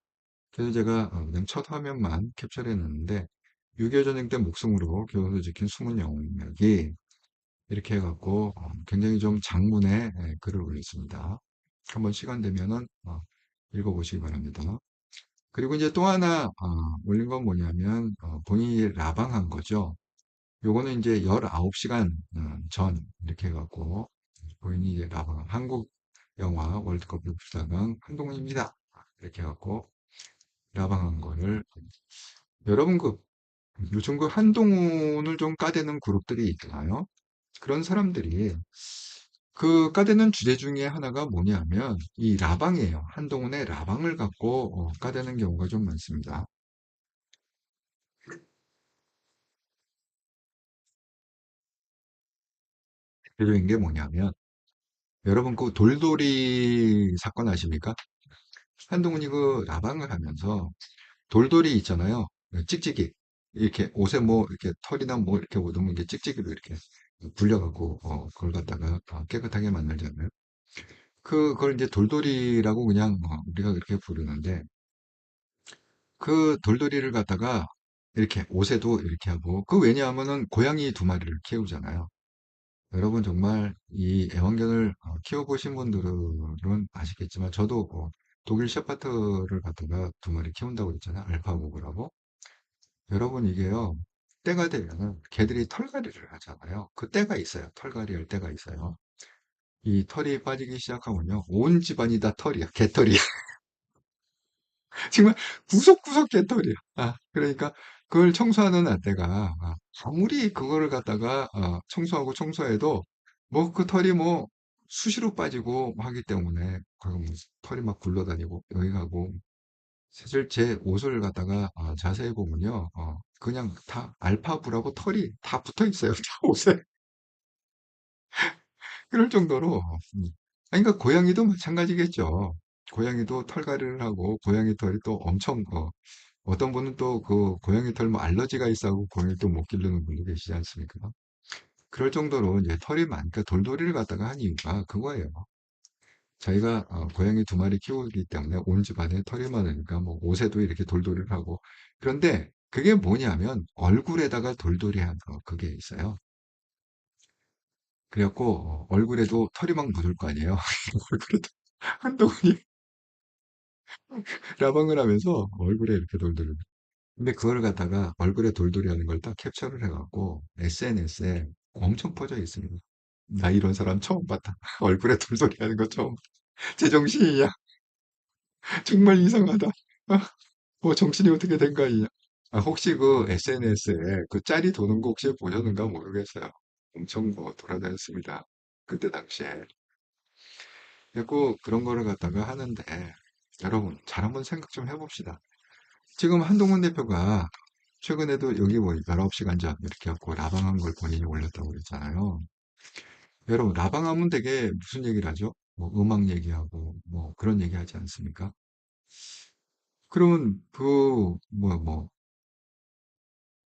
그래서 제가 그냥 첫 화면만 캡처해 놨는데 6.25 전쟁 때 목숨으로 교훈을 지킨 숨은 영웅이야기 이렇게 해갖고 굉장히 좀 장문의 글을 올렸습니다. 한번 시간 되면은 읽어보시기 바랍니다. 그리고 이제 또 하나 올린 건 뭐냐면 본인이 라방한 거죠. 요거는 이제 19시간 전 이렇게 해갖고 본인이 이제 라방 한국 영화 월드컵 부사강 한동훈입니다. 이렇게 해갖고 라방한 거를 여러분 요즘 그 한동훈을 좀 까대는 그룹들이 있잖아요. 그런 사람들이 그 까대는 주제 중에 하나가 뭐냐면 이 라방이에요. 한동훈의 라방을 갖고 까대는 경우가 좀 많습니다. 대표적인 게 뭐냐면 여러분 그 돌돌이 사건 아십니까? 한동훈이 그 라방을 하면서 돌돌이 있잖아요. 찍찍이 이렇게 옷에 뭐 이렇게 털이나 뭐 이렇게 묻으면 이게 찍찍이로 이렇게 불려갖고 그걸 갖다가 깨끗하게 만들잖아요. 그걸 이제 돌돌이라고 그냥 우리가 그렇게 부르는데 그 돌돌이를 갖다가 이렇게 옷에도 이렇게 하고 그 왜냐하면은 고양이 두 마리를 키우잖아요. 여러분 정말 이 애완견을 키워보신 분들은 아시겠지만 저도 독일 셰파트를 갖다가 두 마리 키운다고 했잖아요. 알파고그라고. 여러분 이게요. 때가 되면은 개들이 털갈이를 하잖아요. 그 때가 있어요. 털갈이 할 때가 있어요. 이 털이 빠지기 시작하면요. 온 집안이 다 털이야. 개털이야. 정말 구석구석 개털이야. 그러니까 그걸 청소하는 아떼가 아무리 그거를 갖다가 청소하고 청소해도 뭐 그 털이 뭐 수시로 빠지고 하기 때문에 그거 뭐 털이 막 굴러다니고 여기 가고 사실 제 옷을 갖다가 자세히 보면요. 그냥 다 알파브라고 털이 다 붙어 있어요. 다 옷에. 그럴 정도로 그러니까 고양이도 마찬가지겠죠. 고양이도 털갈이를 하고 고양이 털이 또 엄청 어떤 분은 또 그 고양이 털 뭐 알러지가 있어하고 고양이 또 못 기르는 분도 계시지 않습니까? 그럴 정도로 이제 털이 많으니까 돌돌이를 갖다가 한 이유가 그거예요. 저희가 고양이 두 마리 키우기 때문에 온 집안에 털이 많으니까 뭐 옷에도 이렇게 돌돌이를 하고 그런데 그게 뭐냐면 얼굴에다가 돌돌이 한 그게 있어요. 그래갖고 얼굴에도 털이 막 묻을 거 아니에요. 얼굴에도 한동훈이 라방을 하면서 얼굴에 이렇게 돌돌이. 근데 그걸 갖다가 얼굴에 돌돌이 하는 걸 딱 캡처를 해갖고 SNS에 엄청 퍼져 있습니다. 나 이런 사람 처음 봤다. 얼굴에 돌돌이 하는 거 처음. 제정신이야. 정말 이상하다. 뭐 정신이 어떻게 된 거 아니냐. 혹시 그 SNS에 그 짤이 도는 거 혹시 보셨는가 모르겠어요. 엄청 뭐 돌아다녔습니다. 그때 당시에. 그리고 그런 거를 갖다가 하는데 여러분 잘 한번 생각 좀 해봅시다. 지금 한동훈 대표가 최근에도 여기 뭐 19시간 전 이렇게 갖고 라방한 걸 본인이 올렸다고 그랬잖아요. 여러분 라방하면 되게 무슨 얘기를 하죠? 뭐 음악 얘기하고 뭐 그런 얘기 하지 않습니까? 그러면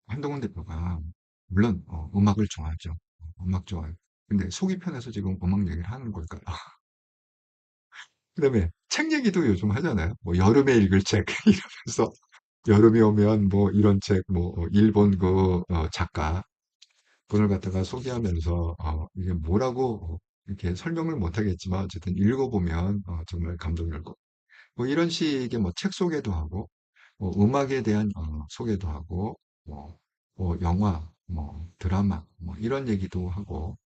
한동훈 대표가 물론 음악을 좋아하죠. 음악 좋아해요. 근데 속이 편해서 지금 음악 얘기를 하는 걸까요? 그다음에 책 얘기도 요즘 하잖아요. 뭐 여름에 읽을 책 이러면서 여름이 오면 뭐 이런 책, 뭐 일본 그 작가 분을 갖다가 소개하면서 이게 뭐라고 이렇게 설명을 못 하겠지만 어쨌든 읽어보면 정말 감동을 고 뭐 이런 식의 뭐 책 소개도 하고 뭐 음악에 대한 소개도 하고 뭐, 뭐 영화, 뭐 드라마 뭐 이런 얘기도 하고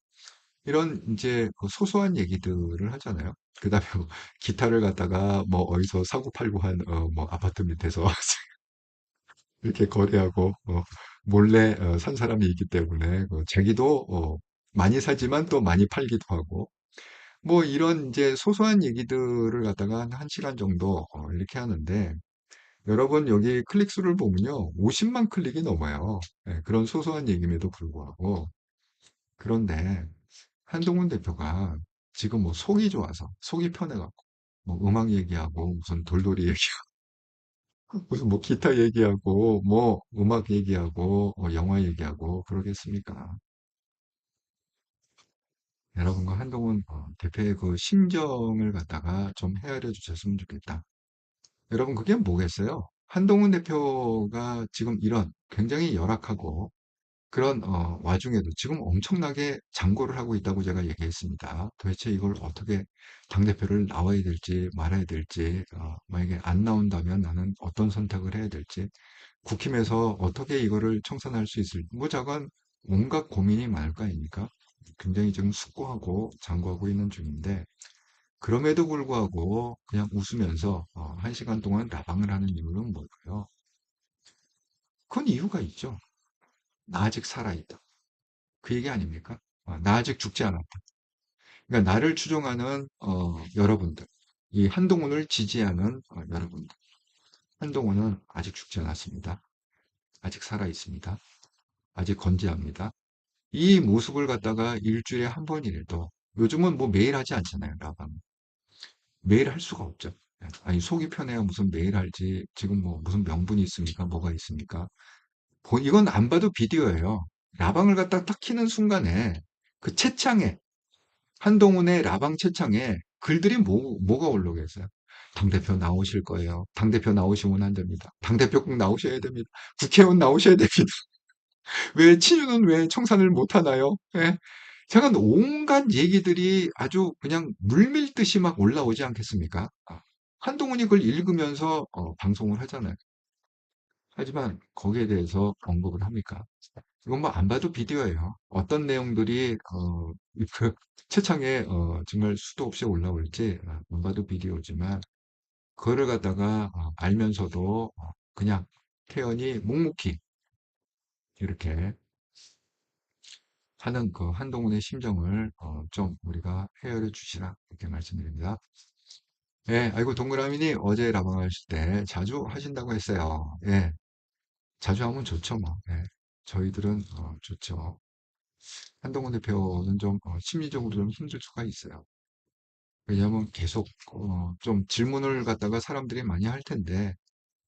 이런 이제 그 소소한 얘기들을 하잖아요. 그다음에 뭐 기타를 갖다가 뭐 어디서 사고 팔고 한 뭐 아파트 밑에서 이렇게 거래하고 몰래 산 사람이 있기 때문에 자기도 많이 사지만 또 많이 팔기도 하고 뭐 이런 이제 소소한 얘기들을 갖다가 한 1시간 정도 이렇게 하는데 여러분 여기 클릭 수를 보면요. 50만 클릭이 넘어요. 예, 그런 소소한 얘기임에도 불구하고 그런데 한동훈 대표가 지금 뭐 속이 좋아서 속이 편해갖고 뭐 음악 얘기하고 무슨 돌돌이 얘기하고 무슨 뭐 기타 얘기하고 뭐 음악 얘기하고 영화 얘기하고 그러겠습니까? 여러분과 한동훈 대표의 그 심정을 갖다가 좀 헤아려 주셨으면 좋겠다. 여러분 그게 뭐겠어요? 한동훈 대표가 지금 이런 굉장히 열악하고 그런 와중에도 지금 엄청나게 장고를 하고 있다고 제가 얘기했습니다. 도대체 이걸 어떻게 당대표를 나와야 될지 말아야 될지 만약에 안 나온다면 나는 어떤 선택을 해야 될지 국힘에서 어떻게 이거를 청산할 수 있을지 뭐 저건 온갖 고민이 많을 거 아닙니까? 굉장히 지금 숙고하고 장고하고 있는 중인데 그럼에도 불구하고 그냥 웃으면서 1시간 동안 라방을 하는 이유는 뭘까요? 그건 이유가 있죠. 나 아직 살아있다. 그 얘기 아닙니까? 나 아직 죽지 않았다. 그러니까 나를 추종하는 여러분들, 이 한동훈을 지지하는 여러분들. 한동훈은 아직 죽지 않았습니다. 아직 살아 있습니다. 아직 건재합니다. 이 모습을 갖다가 일주일에 한 번이라도 요즘은 뭐 매일 하지 않잖아요, 라방. 매일 할 수가 없죠. 아니 속이 편해야 무슨 매일 할지 지금 뭐 무슨 명분이 있습니까? 뭐가 있습니까? 이건 안 봐도 비디오예요. 라방을 갖다 딱 키는 순간에 그 채창에 한동훈의 라방 채창에 글들이 뭐가 올라오겠어요? 당대표 나오실 거예요. 당대표 나오시면 안 됩니다. 당대표 꼭 나오셔야 됩니다. 국회의원 나오셔야 됩니다. 왜 친윤은 왜 청산을 못 하나요? 예? 제가 온갖 얘기들이 아주 그냥 물밀듯이 막 올라오지 않겠습니까? 한동훈이 그걸 읽으면서 방송을 하잖아요. 하지만 거기에 대해서 언급을 합니까? 이건 뭐 안 봐도 비디오예요. 어떤 내용들이 그 채창에 정말 수도 없이 올라올지 안 봐도 비디오지만 그거를 갖다가 알면서도 그냥 태연히 묵묵히 이렇게 하는 그 한동훈의 심정을 좀 우리가 헤아려 주시라 이렇게 말씀드립니다. 예, 아이고 동그라미니 어제 라방하실 때 자주 하신다고 했어요. 예, 자주 하면 좋죠 뭐. 예, 저희들은 좋죠. 한동훈 대표는 좀 심리적으로 좀 힘들 수가 있어요. 왜냐하면 계속 좀 질문을 갖다가 사람들이 많이 할 텐데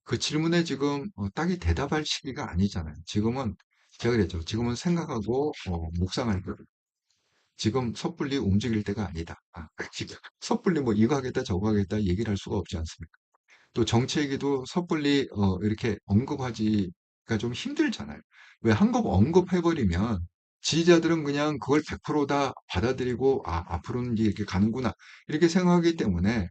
그 질문에 지금 딱히 대답할 시기가 아니잖아요. 지금은 제가 그랬죠. 지금은 생각하고 묵상할 때 지금 섣불리 움직일 때가 아니다. 지금 섣불리 뭐 이거 하겠다 저거 하겠다 얘기를 할 수가 없지 않습니까? 또 정치에게도 섣불리 이렇게 언급하기가 좀 힘들잖아요. 왜 한 번 언급해버리면 지지자들은 그냥 그걸 100%다 받아들이고 앞으로는 이제 이렇게 가는구나 이렇게 생각하기 때문에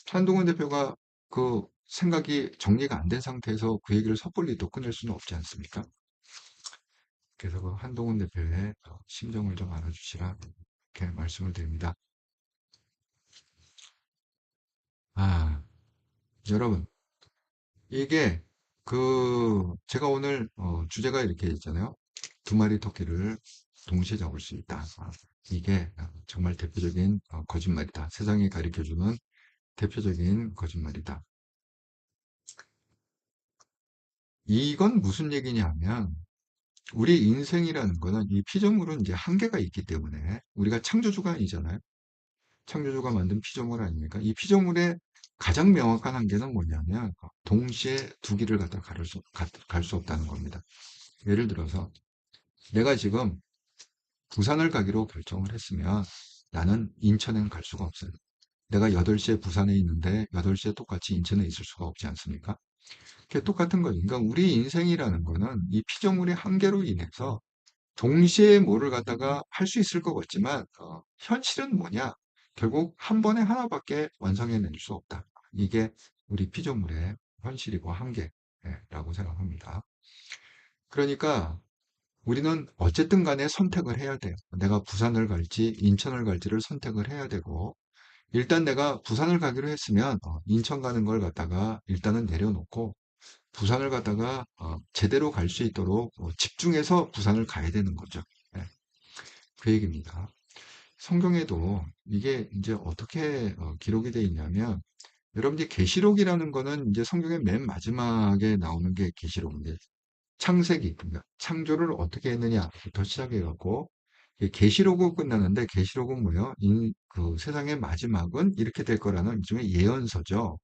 한동훈 대표가 그 생각이 정리가 안 된 상태에서 그 얘기를 섣불리 또 꺼낼 수는 없지 않습니까? 그래서 그 한동훈 대표의 심정을 좀 알아주시라 이렇게 말씀을 드립니다. 아, 여러분 이게 제가 오늘 주제가 이렇게 있잖아요. 두 마리 토끼를 동시에 잡을 수 있다. 이게 정말 대표적인 거짓말이다. 세상이 가리켜주는 대표적인 거짓말이다. 이건 무슨 얘기냐 하면 우리 인생이라는 거는 이 피조물은 이제 한계가 있기 때문에 우리가 창조주가 아니잖아요. 창조주가 만든 피조물 아닙니까? 이 피조물의 가장 명확한 한계는 뭐냐면 동시에 두 길을 갖다 갈 수 없다는 겁니다. 예를 들어서 내가 지금 부산을 가기로 결정을 했으면 나는 인천에는 갈 수가 없어요. 내가 8시에 부산에 있는데 8시에 똑같이 인천에 있을 수가 없지 않습니까? 그게 똑같은 거예요. 그러니까 우리 인생이라는 거는 이 피조물의 한계로 인해서 동시에 뭐를 갖다가 할 수 있을 것 같지만 현실은 뭐냐? 결국 한 번에 하나밖에 완성해낼 수 없다. 이게 우리 피조물의 현실이고 한계라고 생각합니다. 그러니까 우리는 어쨌든 간에 선택을 해야 돼요. 내가 부산을 갈지 인천을 갈지를 선택을 해야 되고, 일단 내가 부산을 가기로 했으면 인천 가는 걸 갖다가 일단은 내려놓고 부산을 갖다가 제대로 갈 수 있도록 집중해서 부산을 가야 되는 거죠. 네, 그 얘기입니다. 성경에도 이게 이제 어떻게 기록이 되어 있냐면, 여러분들 계시록이라는 거는 이제 성경의 맨 마지막에 나오는 게 계시록인데, 창세기, 그러니까 창조를 어떻게 했느냐부터 시작해갖고 계시록으로 끝나는데, 계시록은 뭐예요? 그 세상의 마지막은 이렇게 될 거라는 일종의 예언서죠.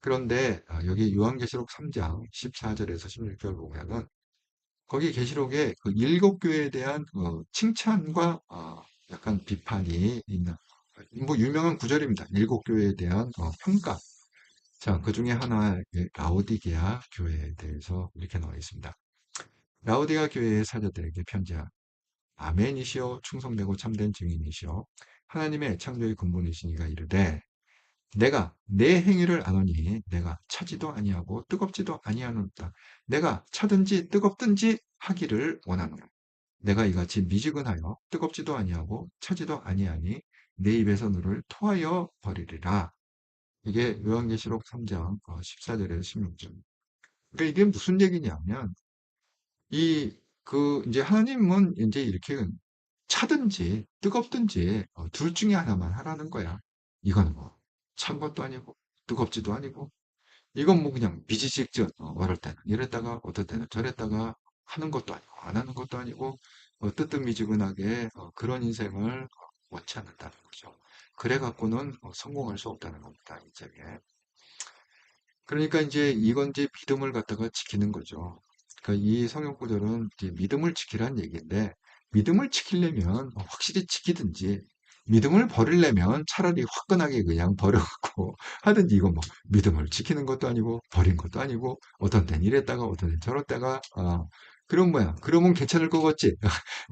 그런데 여기 요한계시록 3장 14절에서 16절 보면은 거기 계시록에 그 일곱 교회에 대한 칭찬과 약간 비판이 있는 뭐 유명한 구절입니다. 일곱 교회에 대한 평가. 자, 그 중에 하나의 라오디게아 교회에 대해서 이렇게 나와 있습니다. 라오디게아 교회의 사자들에게 편지한 아멘이시오 충성되고 참된 증인이시오 하나님의 창조의 근본이시니가 이르되 내가 내 행위를 아노니 내가 차지도 아니하고 뜨겁지도 아니하노다. 내가 차든지 뜨겁든지 하기를 원하노라. 내가 이같이 미지근하여 뜨겁지도 아니하고 차지도 아니하니 내 입에서 너를 토하여 버리리라. 이게 요한계시록 3장 14절에서 16절. 그러니까 이게 무슨 얘기냐면 이제 하나님은 이제 이렇게 차든지 뜨겁든지 둘 중에 하나만 하라는 거야. 이건 뭐 찬 것도 아니고 뜨겁지도 아니고 이건 뭐 그냥 비지직전 어떨 때는 이랬다가 어떨 때는 저랬다가 하는 것도 아니고 안 하는 것도 아니고 뜨뜻미지근하게 그런 인생을 원치 않는다는 거죠. 그래 갖고는 성공할 수 없다는 겁니다. 인생에. 그러니까 이제 이건 이제 믿음을 갖다가 지키는 거죠. 그러니까 이 성경 구절은 이제 믿음을 지키라는 얘기인데 믿음을 지키려면 확실히 지키든지 믿음을 버리려면 차라리 화끈하게 그냥 버려갖고 하든지 이건 뭐 믿음을 지키는 것도 아니고 버린 것도 아니고 어떤 땐 이랬다가 어떤 땐 저랬다가 그럼 뭐야 그러면 괜찮을 거겠지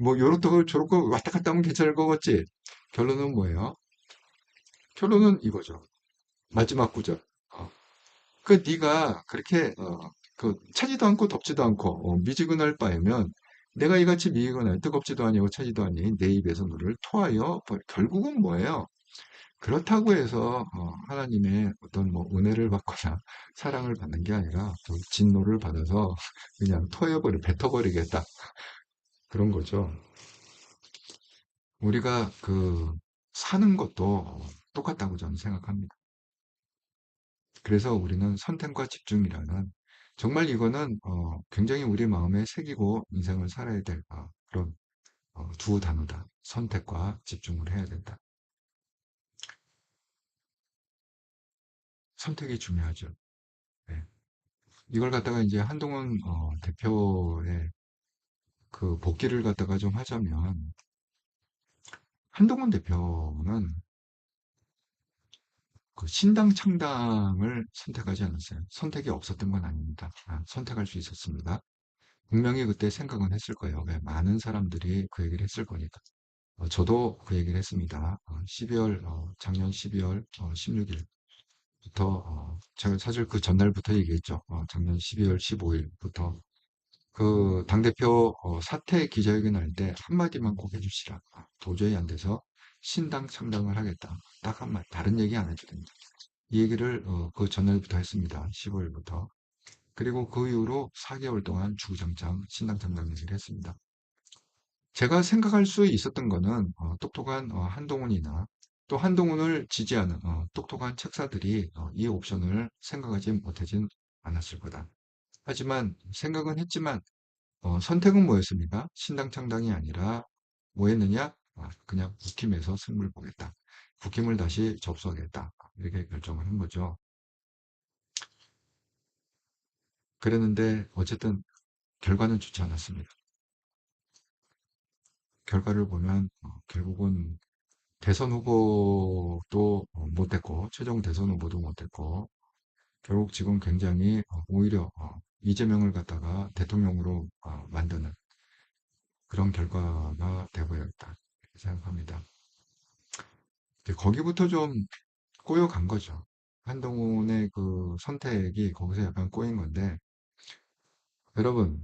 뭐 요렇고 저렇고 왔다 갔다 하면 괜찮을 거겠지 결론은 뭐예요? 결론은 이거죠. 마지막 구절. 어, 그 네가 그렇게 그 차지도 않고 덥지도 않고 미지근할 바에면 내가 이같이 미지근하여 뜨겁지도 아니고 차지도 아니 내 입에서 너를 토하여 결국은 뭐예요? 그렇다고 해서 하나님의 어떤 뭐 은혜를 받거나 사랑을 받는 게 아니라 또 진노를 받아서 그냥 뱉어버리겠다 그런 거죠. 우리가 그 사는 것도 똑같다고 저는 생각합니다. 그래서 우리는 선택과 집중이라는 정말 이거는 굉장히 우리 마음에 새기고 인생을 살아야 될 그런 두 단어다. 선택과 집중을 해야 된다. 선택이 중요하죠. 네. 이걸 갖다가 이제 한동훈 대표의 그 복귀를 갖다가 좀 하자면 한동훈 대표는 그 신당 창당을 선택하지 않았어요. 선택이 없었던 건 아닙니다. 선택할 수 있었습니다. 분명히 그때 생각은 했을 거예요. 왜? 많은 사람들이 그 얘기를 했을 거니까. 저도 그 얘기를 했습니다. 작년 12월 16일부터, 제가 사실 그 전날부터 얘기했죠. 작년 12월 15일부터 그 당대표 사퇴 기자회견 할 때 한마디만 꼭 해주시라. 도저히 안 돼서 신당 창당을 하겠다. 딱 한마디. 다른 얘기 안 해도 됩니다. 이 얘기를 그 전날부터 했습니다. 15일부터. 그리고 그 이후로 4개월 동안 주구장창 신당 창당 얘기를 했습니다. 제가 생각할 수 있었던 거는 똑똑한 한동훈이나 또 한동훈을 지지하는 똑똑한 책사들이 이 옵션을 생각하지 못하진 않았을 거다. 하지만 생각은 했지만 선택은 뭐였습니까? 신당 창당이 아니라 뭐였느냐? 그냥 국힘에서 승부를 보겠다. 국힘을 다시 접수하겠다. 이렇게 결정을 한 거죠. 그랬는데 어쨌든 결과는 좋지 않았습니다. 결과를 보면 결국은 대선 후보도 못했고 최종 대선 후보도 못했고 결국 지금 굉장히 오히려 이재명을 갖다가 대통령으로 만드는 그런 결과가 되어버렸다 이렇게 생각합니다. 거기부터 좀 꼬여간 거죠. 한동훈의 그 선택이 거기서 약간 꼬인 건데 여러분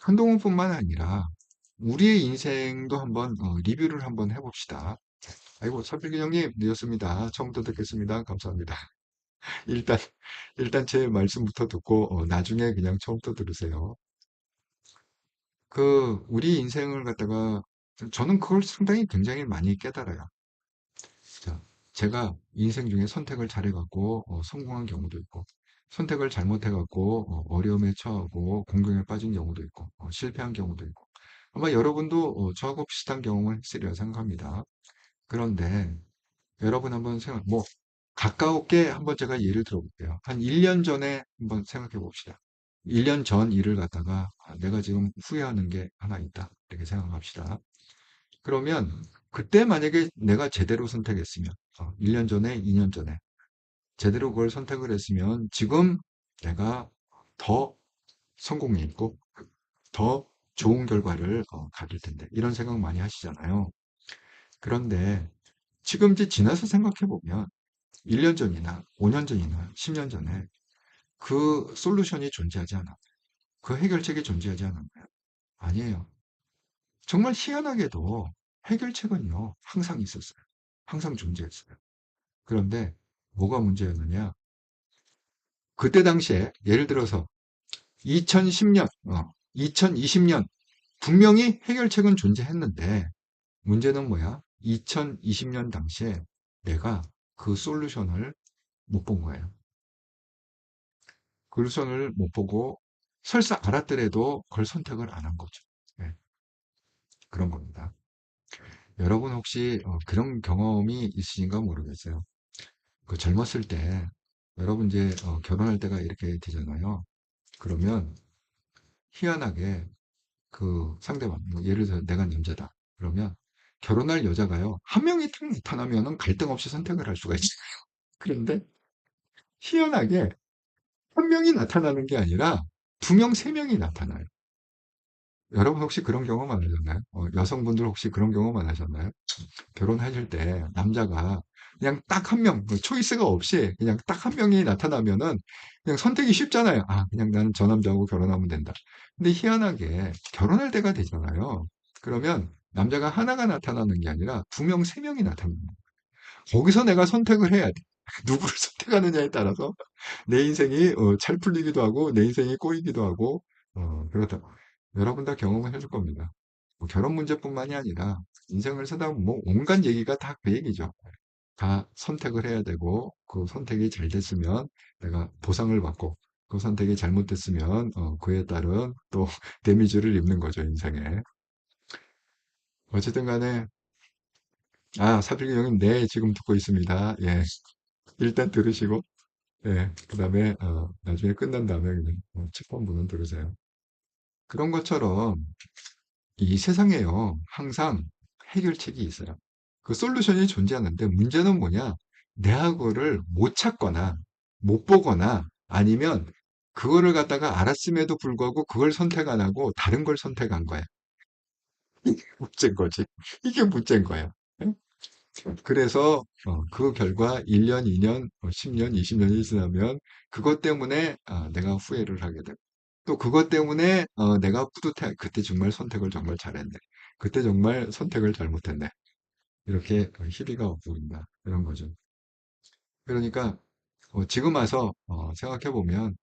한동훈뿐만 아니라 우리의 인생도 한번 리뷰를 한번 해봅시다. 아이고, 서필기 형님, 늦었습니다. 처음부터 듣겠습니다. 감사합니다. 일단, 일단 제 말씀부터 듣고, 나중에 그냥 처음부터 들으세요. 우리 인생을 갖다가, 저는 그걸 상당히 굉장히 많이 깨달아요. 자, 제가 인생 중에 선택을 잘해갖고, 성공한 경우도 있고, 선택을 잘못해갖고, 어려움에 처하고, 공경에 빠진 경우도 있고, 실패한 경우도 있고, 아마 여러분도 저하고 비슷한 경험을 했으리라 생각합니다. 그런데, 여러분 한번 가까웠게 한번 제가 예를 들어볼게요. 한 1년 전에 한번 생각해 봅시다. 1년 전 일을 갖다가 내가 지금 후회하는 게 하나 있다. 이렇게 생각합시다. 그러면 그때 만약에 내가 제대로 선택했으면, 1년 전에, 2년 전에 제대로 그걸 선택을 했으면 지금 내가 더 성공이 있고 더 좋은 결과를 가질 텐데 이런 생각 많이 하시잖아요. 그런데 지금 이제 지나서 생각해 보면 1년 전이나 5년 전이나 10년 전에 그 솔루션이 존재하지 않았나요? 그 해결책이 존재하지 않았나요? 아니에요. 정말 희한하게도 해결책은요, 항상 있었어요. 항상 존재했어요. 그런데 뭐가 문제였느냐? 그때 당시에 예를 들어서 2010년, 2020년 분명히 해결책은 존재했는데 문제는 뭐야? 2020년 당시에 내가 그 솔루션을 못 본 거예요. 그 솔루션을 못 보고 설사 알았더라도 그걸 선택을 안 한 거죠. 네, 그런 겁니다. 여러분 혹시 그런 경험이 있으신가 모르겠어요. 그 젊었을 때 여러분 이제 결혼할 때가 이렇게 되잖아요. 그러면 희한하게 그 상대방, 뭐 예를 들어 내가 남자다. 그러면 결혼할 여자가요. 한 명이 딱 나타나면은 갈등 없이 선택을 할 수가 있어요. 그런데 희한하게 한 명이 나타나는 게 아니라 두 명, 세 명이 나타나요. 여러분 혹시 그런 경험 안 하셨나요? 여성분들 혹시 그런 경험 안 하셨나요? 결혼하실 때 남자가 그냥 딱 한 명, 초이스가 없이 그냥 딱 한 명이 나타나면은 그냥 선택이 쉽잖아요. 아, 그냥 나는 저 남자하고 결혼하면 된다. 근데 희한하게 결혼할 때가 되잖아요. 그러면 남자가 하나가 나타나는 게 아니라 두 명, 세 명이 나타나는 거예요. 거기서 내가 선택을 해야 돼. 누구를 선택하느냐에 따라서 내 인생이 잘 풀리기도 하고 내 인생이 꼬이기도 하고 그렇다. 여러분 다 경험을 해줄 겁니다. 뭐 결혼 문제뿐만이 아니라 인생을 살다 보면 뭐 온갖 얘기가 다 그 얘기죠. 다 선택을 해야 되고 그 선택이 잘 됐으면 내가 보상을 받고 그 선택이 잘못됐으면 그에 따른 또 데미지를 입는 거죠 인생에. 어쨌든 간에 사필기 형님 네 지금 듣고 있습니다. 예 일단 들으시고 그다음에 나중에 끝난 다음에 그냥 첫 번부는 들으세요. 그런 것처럼 이 세상에요, 항상 해결책이 있어요. 그 솔루션이 존재하는데 문제는 뭐냐? 내가 그거를 못 찾거나 못 보거나 아니면 그거를 갖다가 알았음에도 불구하고 그걸 선택 안 하고 다른 걸 선택한 거야. 이게 문제인 거지. 이게 문제인 거야. 응? 그래서 그 결과 1년, 2년, 10년, 20년이 지나면 그것 때문에 내가 후회를 하게 되고 또 그것 때문에 내가 뿌듯해. 그때 정말 선택을 정말 잘했네. 그때 정말 선택을 잘못했네. 이렇게 희비가 오고 있나 이런 거죠. 그러니까 지금 와서 생각해 보면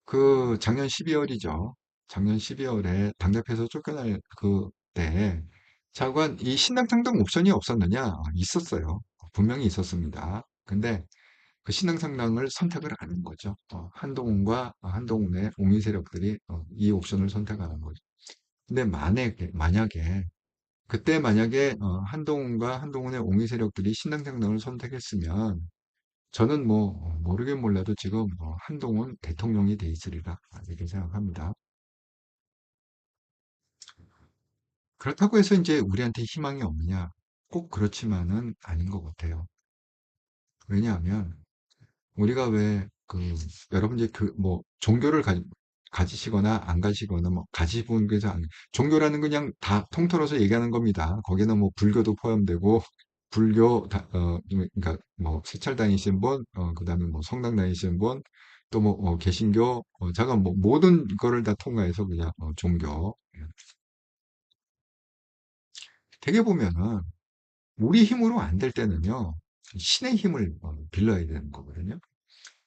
그 작년 12월이죠. 작년 12월에 당대표에서 쫓겨날 그때 장관 이 신당 창당 옵션이 없었느냐? 있었어요. 분명히 있었습니다. 근데 그 신당 창당을 선택을 안 한 거죠. 한동훈과 한동훈의 옹의 세력들이 이 옵션을 선택 안 한 거죠. 근데 만약에 그때 만약에 한동훈과 한동훈의 옹의 세력들이 신당 창당을 선택했으면 저는 뭐 모르긴 몰라도 지금 한동훈 대통령이 돼 있으리라 이렇게 생각합니다. 그렇다고 해서 이제 우리한테 희망이 없느냐? 꼭 그렇지만은 아닌 것 같아요. 왜냐하면 우리가 왜 여러분 이제 뭐 종교를 가지시거나 안 가지거나 뭐 가지분 그래서 종교라는 그냥 다 통틀어서 얘기하는 겁니다. 거기는 뭐 불교도 포함되고 불교 그러니까 뭐 세찰 다니시는 분, 그다음에 뭐 성당 다니시는 분, 또 뭐, 개신교, 자가 뭐, 모든 거를 다 통과해서 그냥, 종교. 되게 보면은, 우리 힘으로 안 될 때는요, 신의 힘을 빌려야 되는 거거든요.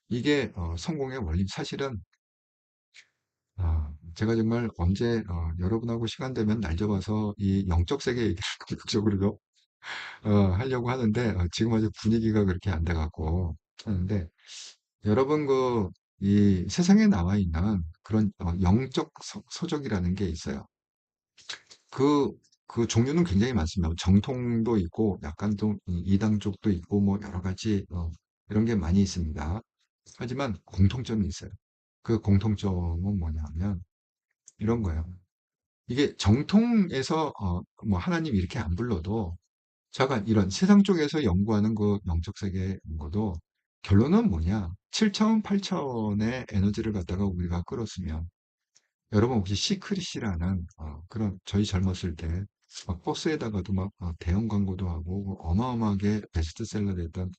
이게, 성공의 원리. 사실은, 제가 정말 언제, 여러분하고 시간 되면 날 잡아서 이 영적 세계 얘기를 본격적으로 하려고 하는데, 지금 아직 분위기가 그렇게 안 돼갖고 하는데, 여러분 이 세상에 나와 있는 그런 영적 서적이라는 게 있어요. 그, 그 종류는 굉장히 많습니다. 정통도 있고, 약간 좀 이당 쪽도 있고, 뭐 여러 가지 이런 게 많이 있습니다. 하지만 공통점이 있어요. 그 공통점은 뭐냐면 이런 거예요. 이게 정통에서 뭐 하나님 이렇게 안 불러도 잠깐 이런 세상 쪽에서 연구하는 그 영적 세계 연구도 결론은 뭐냐? 7차원, 8차원의 에너지를 갖다가 우리가 끌었으면 여러분 혹시 시크릿이라는 그런 저희 젊었을 때 막 버스에다가도 막 대형 광고도 하고 뭐 어마어마하게 베스트셀러 됐던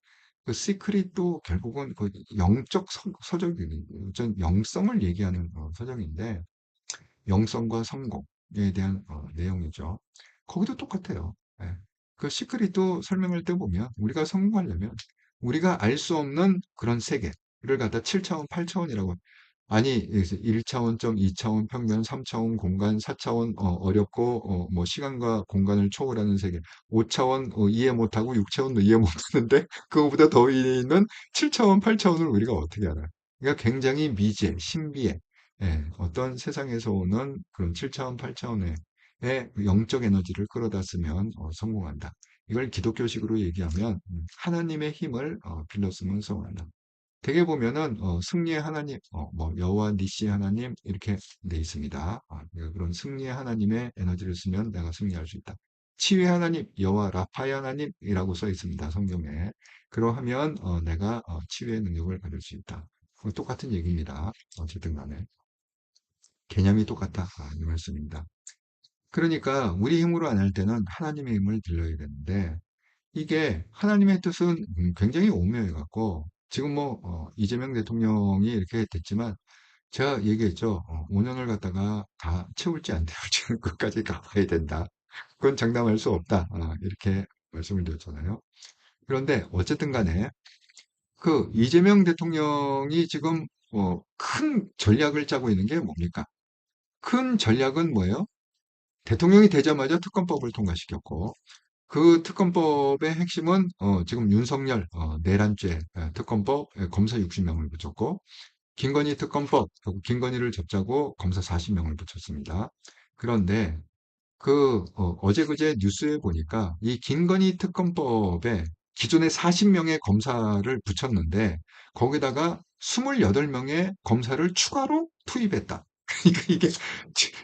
그 시크릿도 결국은 그 영적 서적이 전 영성을 얘기하는 서적인데 영성과 성공에 대한 내용이죠. 거기도 똑같아요. 예. 그 시크릿도 설명할 때 보면 우리가 성공하려면 우리가 알 수 없는 그런 세계를 갖다 7차원, 8차원이라고 아니 1차원점, 2차원 평면, 3차원 공간, 4차원 어렵고 뭐 시간과 공간을 초월하는 세계, 5차원 이해 못하고 6차원도 이해 못하는데 그거보다 더 위에 있는 7차원, 8차원을 우리가 어떻게 알아요? 그러니까 굉장히 미지의, 신비의 예, 어떤 세상에서 오는 그런 7차원, 8차원의 영적 에너지를 끌어다 쓰면 성공한다. 이걸 기독교식으로 얘기하면 하나님의 힘을 빌려 쓰면 성공한다. 되게 보면은 승리의 하나님, 뭐 여호와 니시 하나님 이렇게 돼 있습니다. 그러니까 그런 승리의 하나님의 에너지를 쓰면 내가 승리할 수 있다. 치유의 하나님, 여호와 라파의 하나님이라고 써 있습니다. 성경에. 그러하면 내가 치유의 능력을 받을 수 있다. 똑같은 얘기입니다. 어쨌든 간에. 개념이 똑같다. 이 말씀입니다. 그러니까 우리 힘으로 안 할 때는 하나님의 힘을 빌려야 되는데 이게 하나님의 뜻은 굉장히 오묘해 갖고 지금 뭐 이재명 대통령이 이렇게 됐지만 제가 얘기했죠. 5년을 갖다가 다 채울지 안 채울지는 끝까지 가봐야 된다. 그건 장담할 수 없다. 이렇게 말씀을 드렸잖아요. 그런데 어쨌든 간에 그 이재명 대통령이 지금 큰 전략을 짜고 있는 게 뭡니까? 큰 전략은 뭐예요? 대통령이 되자마자 특검법을 통과시켰고 그 특검법의 핵심은 지금 윤석열 내란죄 특검법 검사 60명을 붙였고 김건희 특검법 결국 김건희를 잡자고 검사 40명을 붙였습니다. 그런데 어제 그제 뉴스에 보니까 이 김건희 특검법에 기존에 40명의 검사를 붙였는데 거기다가 28명의 검사를 추가로 투입했다. 그러니까 이게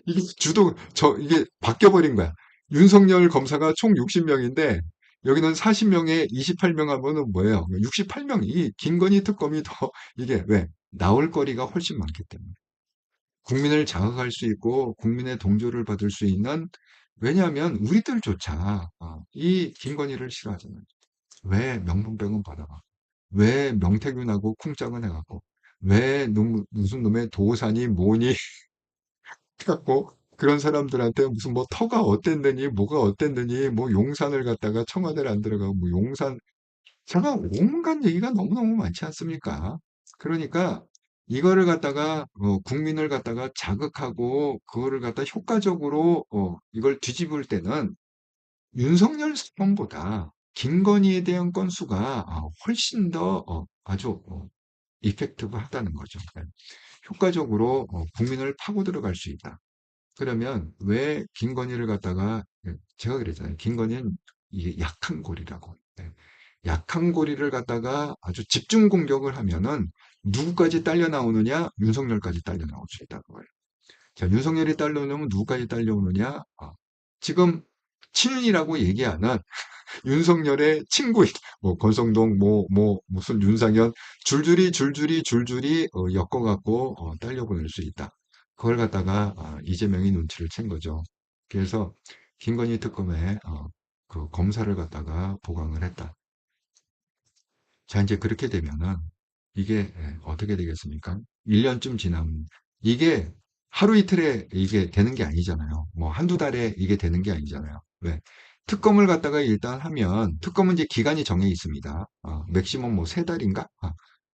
이게 바뀌어버린 거야. 윤석열 검사가 총 60명인데 여기는 40명에 28명 하면은 뭐예요? 68명. 이 김건희 특검이 더 이게 왜? 나올 거리가 훨씬 많기 때문에. 국민을 자극할 수 있고 국민의 동조를 받을 수 있는 왜냐하면 우리들조차 이 김건희를 싫어하잖아요. 왜 명분병은 받아가? 왜 명태균하고 쿵짝은 해갖고? 왜 무슨 놈의 도산이 뭐니 해갖고 그런 사람들한테 무슨 뭐 터가 어땠느니 뭐가 어땠느니 뭐 용산을 갔다가 청와대를 안 들어가고 뭐 용산 제가 온갖 얘기가 너무너무 많지 않습니까? 그러니까 이거를 갖다가 국민을 갖다가 자극하고 그거를 갖다 효과적으로 이걸 뒤집을 때는 윤석열 사건보다 김건희에 대한 건수가 훨씬 더 아주 이펙티브하다는 거죠. 네. 효과적으로 국민을 파고 들어갈 수 있다. 그러면 왜 김건희를 갖다가 제가 그랬잖아요. 김건희는 이게 약한 고리라고. 네. 약한 고리를 갖다가 아주 집중 공격을 하면은 누구까지 딸려 나오느냐? 윤석열까지 딸려 나올 수 있다는 거예요. 자, 윤석열이 딸려오면 누구까지 딸려오느냐? 지금 친윤이라고 얘기하는 윤석열의 친구인 뭐 권성동 뭐 무슨 윤상현 줄줄이 엮어갖고 딸려보낼 수 있다. 그걸 갖다가 이재명이 눈치를 챈 거죠. 그래서 김건희 특검에 그 검사를 갖다가 보강을 했다. 자, 이제 그렇게 되면은 이게 어떻게 되겠습니까? 1년쯤 지나면 이게 하루 이틀에 이게 되는 게 아니잖아요. 뭐 한두 달에 이게 되는 게 아니잖아요. 왜? 특검을 갖다가 일단 하면 특검은 이제 기간이 정해 있습니다. 맥시멈 뭐 세 달인가?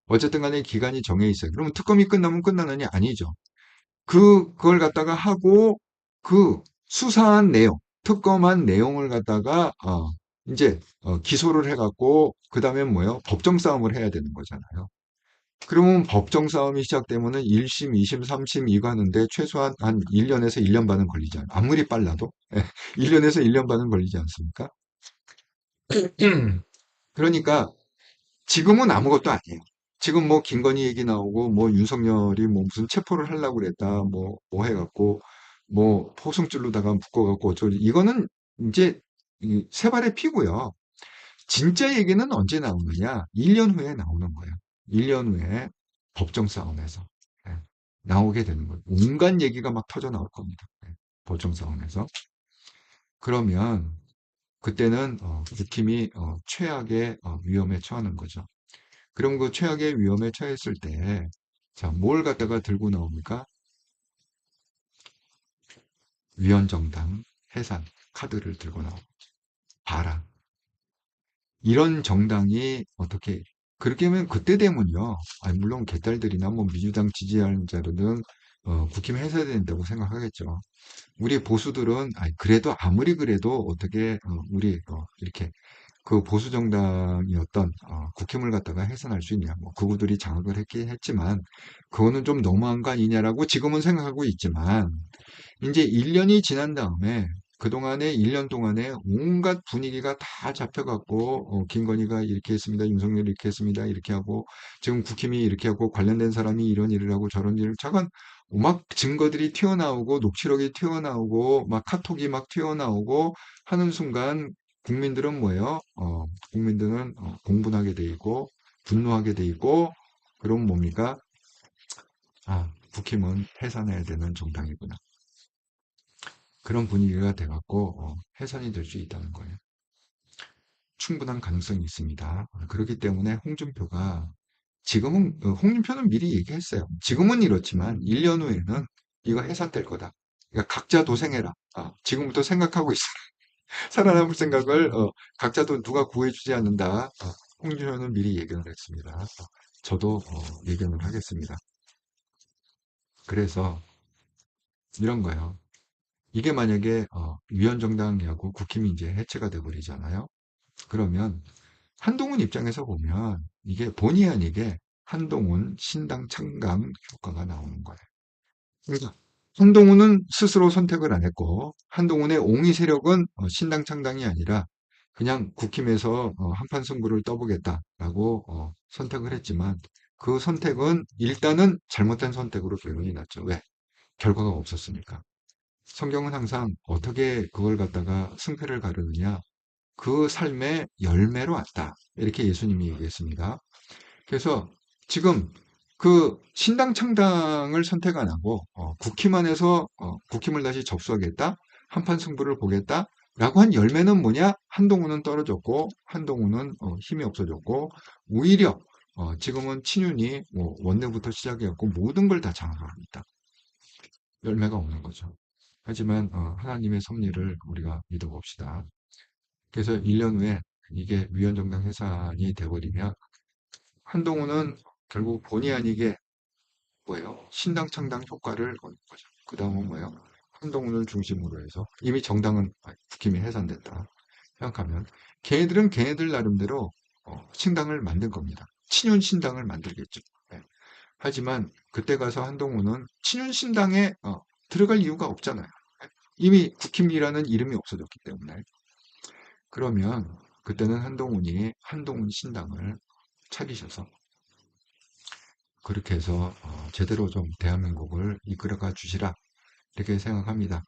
어쨌든 간에 기간이 정해 있어요. 그러면 특검이 끝나면 끝나느냐? 아니죠. 그걸 갖다가 하고 그 수사한 내용, 특검한 내용을 갖다가 이제 기소를 해갖고 그다음에 뭐예요? 법정 싸움을 해야 되는 거잖아요. 그러면 법정 싸움이 시작되면은 1심, 2심, 3심 이거 하는데 최소한 한 1년에서 1년 반은 걸리지 않아요. 아무리 빨라도 1년에서 1년 반은 걸리지 않습니까? 그러니까 지금은 아무것도 아니에요. 지금 뭐 김건희 얘기 나오고 뭐 윤석열이 뭐 무슨 체포를 하려고 그랬다 뭐 해갖고 뭐 포승줄로다가 묶어갖고 어쩌고 이거는 이제 세 발의 피고요. 진짜 얘기는 언제 나오느냐? 1년 후에 나오는 거예요. 1년 후에 법정 싸움에서 예, 나오게 되는 거예요. 온갖 얘기가 막 터져 나올 겁니다. 법정 싸움에서. 그러면 그때는 국힘이 최악의 위험에 처하는 거죠. 그럼 그 최악의 위험에 처했을 때, 자, 뭘 갖다가 들고 나옵니까? 위헌정당 해산 카드를 들고 나옵니다. 봐라. 이런 정당이 어떻게, 그렇게 하면 그때 되면요. 아니, 물론 개딸들이나 뭐 민주당 지지하는 자들은 국힘 해산해야 된다고 생각하겠죠. 우리 보수들은, 아니, 그래도 아무리 그래도 어떻게, 우리, 이렇게 그 보수 정당이 어떤 국힘을 갖다가 해산할 수 있냐. 뭐 그구들이 장악을 했긴 했지만 그거는 좀 너무한 거 아니냐라고 지금은 생각하고 있지만 이제 1년이 지난 다음에 그동안에 1년 동안에 온갖 분위기가 다 잡혀갖고 김건희가 이렇게 했습니다. 윤석열이 이렇게 했습니다. 이렇게 하고 지금 국힘이 이렇게 하고 관련된 사람이 이런 일을 하고 저런 일을 잠깐 막 증거들이 튀어나오고 녹취록이 튀어나오고 막 카톡이 막 튀어나오고 하는 순간 국민들은 뭐예요? 국민들은 공분하게 돼 있고 분노하게 돼 있고 그럼 뭡니까? 국힘은 해산해야 되는 정당이구나. 그런 분위기가 돼갖고 해산이 될 수 있다는 거예요. 충분한 가능성이 있습니다. 그렇기 때문에 홍준표가 지금은 홍준표는 미리 얘기했어요. 지금은 이렇지만 1년 후에는 이거 해산될 거다. 그러니까 각자 도생해라. 지금부터 생각하고 있어. 살아남을 생각을 각자도 누가 구해주지 않는다. 홍준표는 미리 예견을 했습니다. 저도 예견을 하겠습니다. 그래서 이런 거예요. 이게 만약에 위헌정당이하고 국힘이 이제 해체가 돼버리잖아요. 그러면 한동훈 입장에서 보면 이게 본의 아니게 한동훈 신당 창당 효과가 나오는 거예요. 그러니까 한동훈은 스스로 선택을 안 했고 한동훈의 옹의 세력은 신당 창당이 아니라 그냥 국힘에서 한판 승부를 떠보겠다라고 선택을 했지만 그 선택은 일단은 잘못된 선택으로 결론이 났죠. 왜? 결과가 없었으니까. 성경은 항상 어떻게 그걸 갖다가 승패를 가르느냐? 그 삶의 열매로 왔다. 이렇게 예수님이 얘기했습니다. 그래서 지금 그 신당 창당을 선택 안 하고 국힘 안에서 국힘을 다시 접수하겠다, 한판 승부를 보겠다. 라고 한 열매는 뭐냐? 한동훈은 떨어졌고 한동훈은 힘이 없어졌고 오히려 지금은 친윤이 뭐 원내부터 시작해갖고 모든 걸 다 장악하고 있다. 열매가 없는 거죠. 하지만 하나님의 섭리를 우리가 믿어봅시다. 그래서 1년 후에 이게 위헌정당 해산이 돼버리면 한동훈은 결국 본의 아니게 뭐예요? 신당 창당 효과를 거는 거죠. 그 다음은 뭐예요? 한동훈을 중심으로 해서 이미 정당은 국힘이 해산됐다 생각하면 걔네들은 걔네들 나름대로 신당을 만든 겁니다. 친윤 신당을 만들겠죠. 네. 하지만 그때 가서 한동훈은 친윤 신당에 들어갈 이유가 없잖아요. 이미 국힘이라는 이름이 없어졌기 때문에. 그러면 그때는 한동훈이 한동훈 신당을 차리셔서 그렇게 해서 제대로 좀 대한민국을 이끌어가 주시라 이렇게 생각합니다.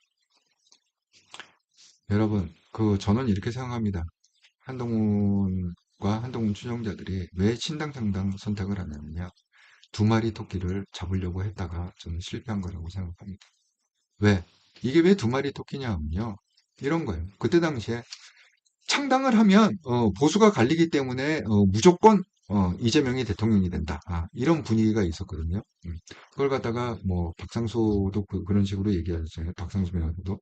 여러분, 저는 이렇게 생각합니다. 한동훈과 한동훈 추종자들이 왜 신당 창당 선택을 하느냐? 두 마리 토끼를 잡으려고 했다가 저는 실패한 거라고 생각합니다. 왜? 이게 왜 두 마리 토끼냐 하면요. 이런 거예요. 그때 당시에 창당을 하면 보수가 갈리기 때문에 무조건 이재명이 대통령이 된다. 이런 분위기가 있었거든요. 그걸 갖다가 뭐 박상수도 그런 식으로 얘기하잖아요. 박상수 변호사도.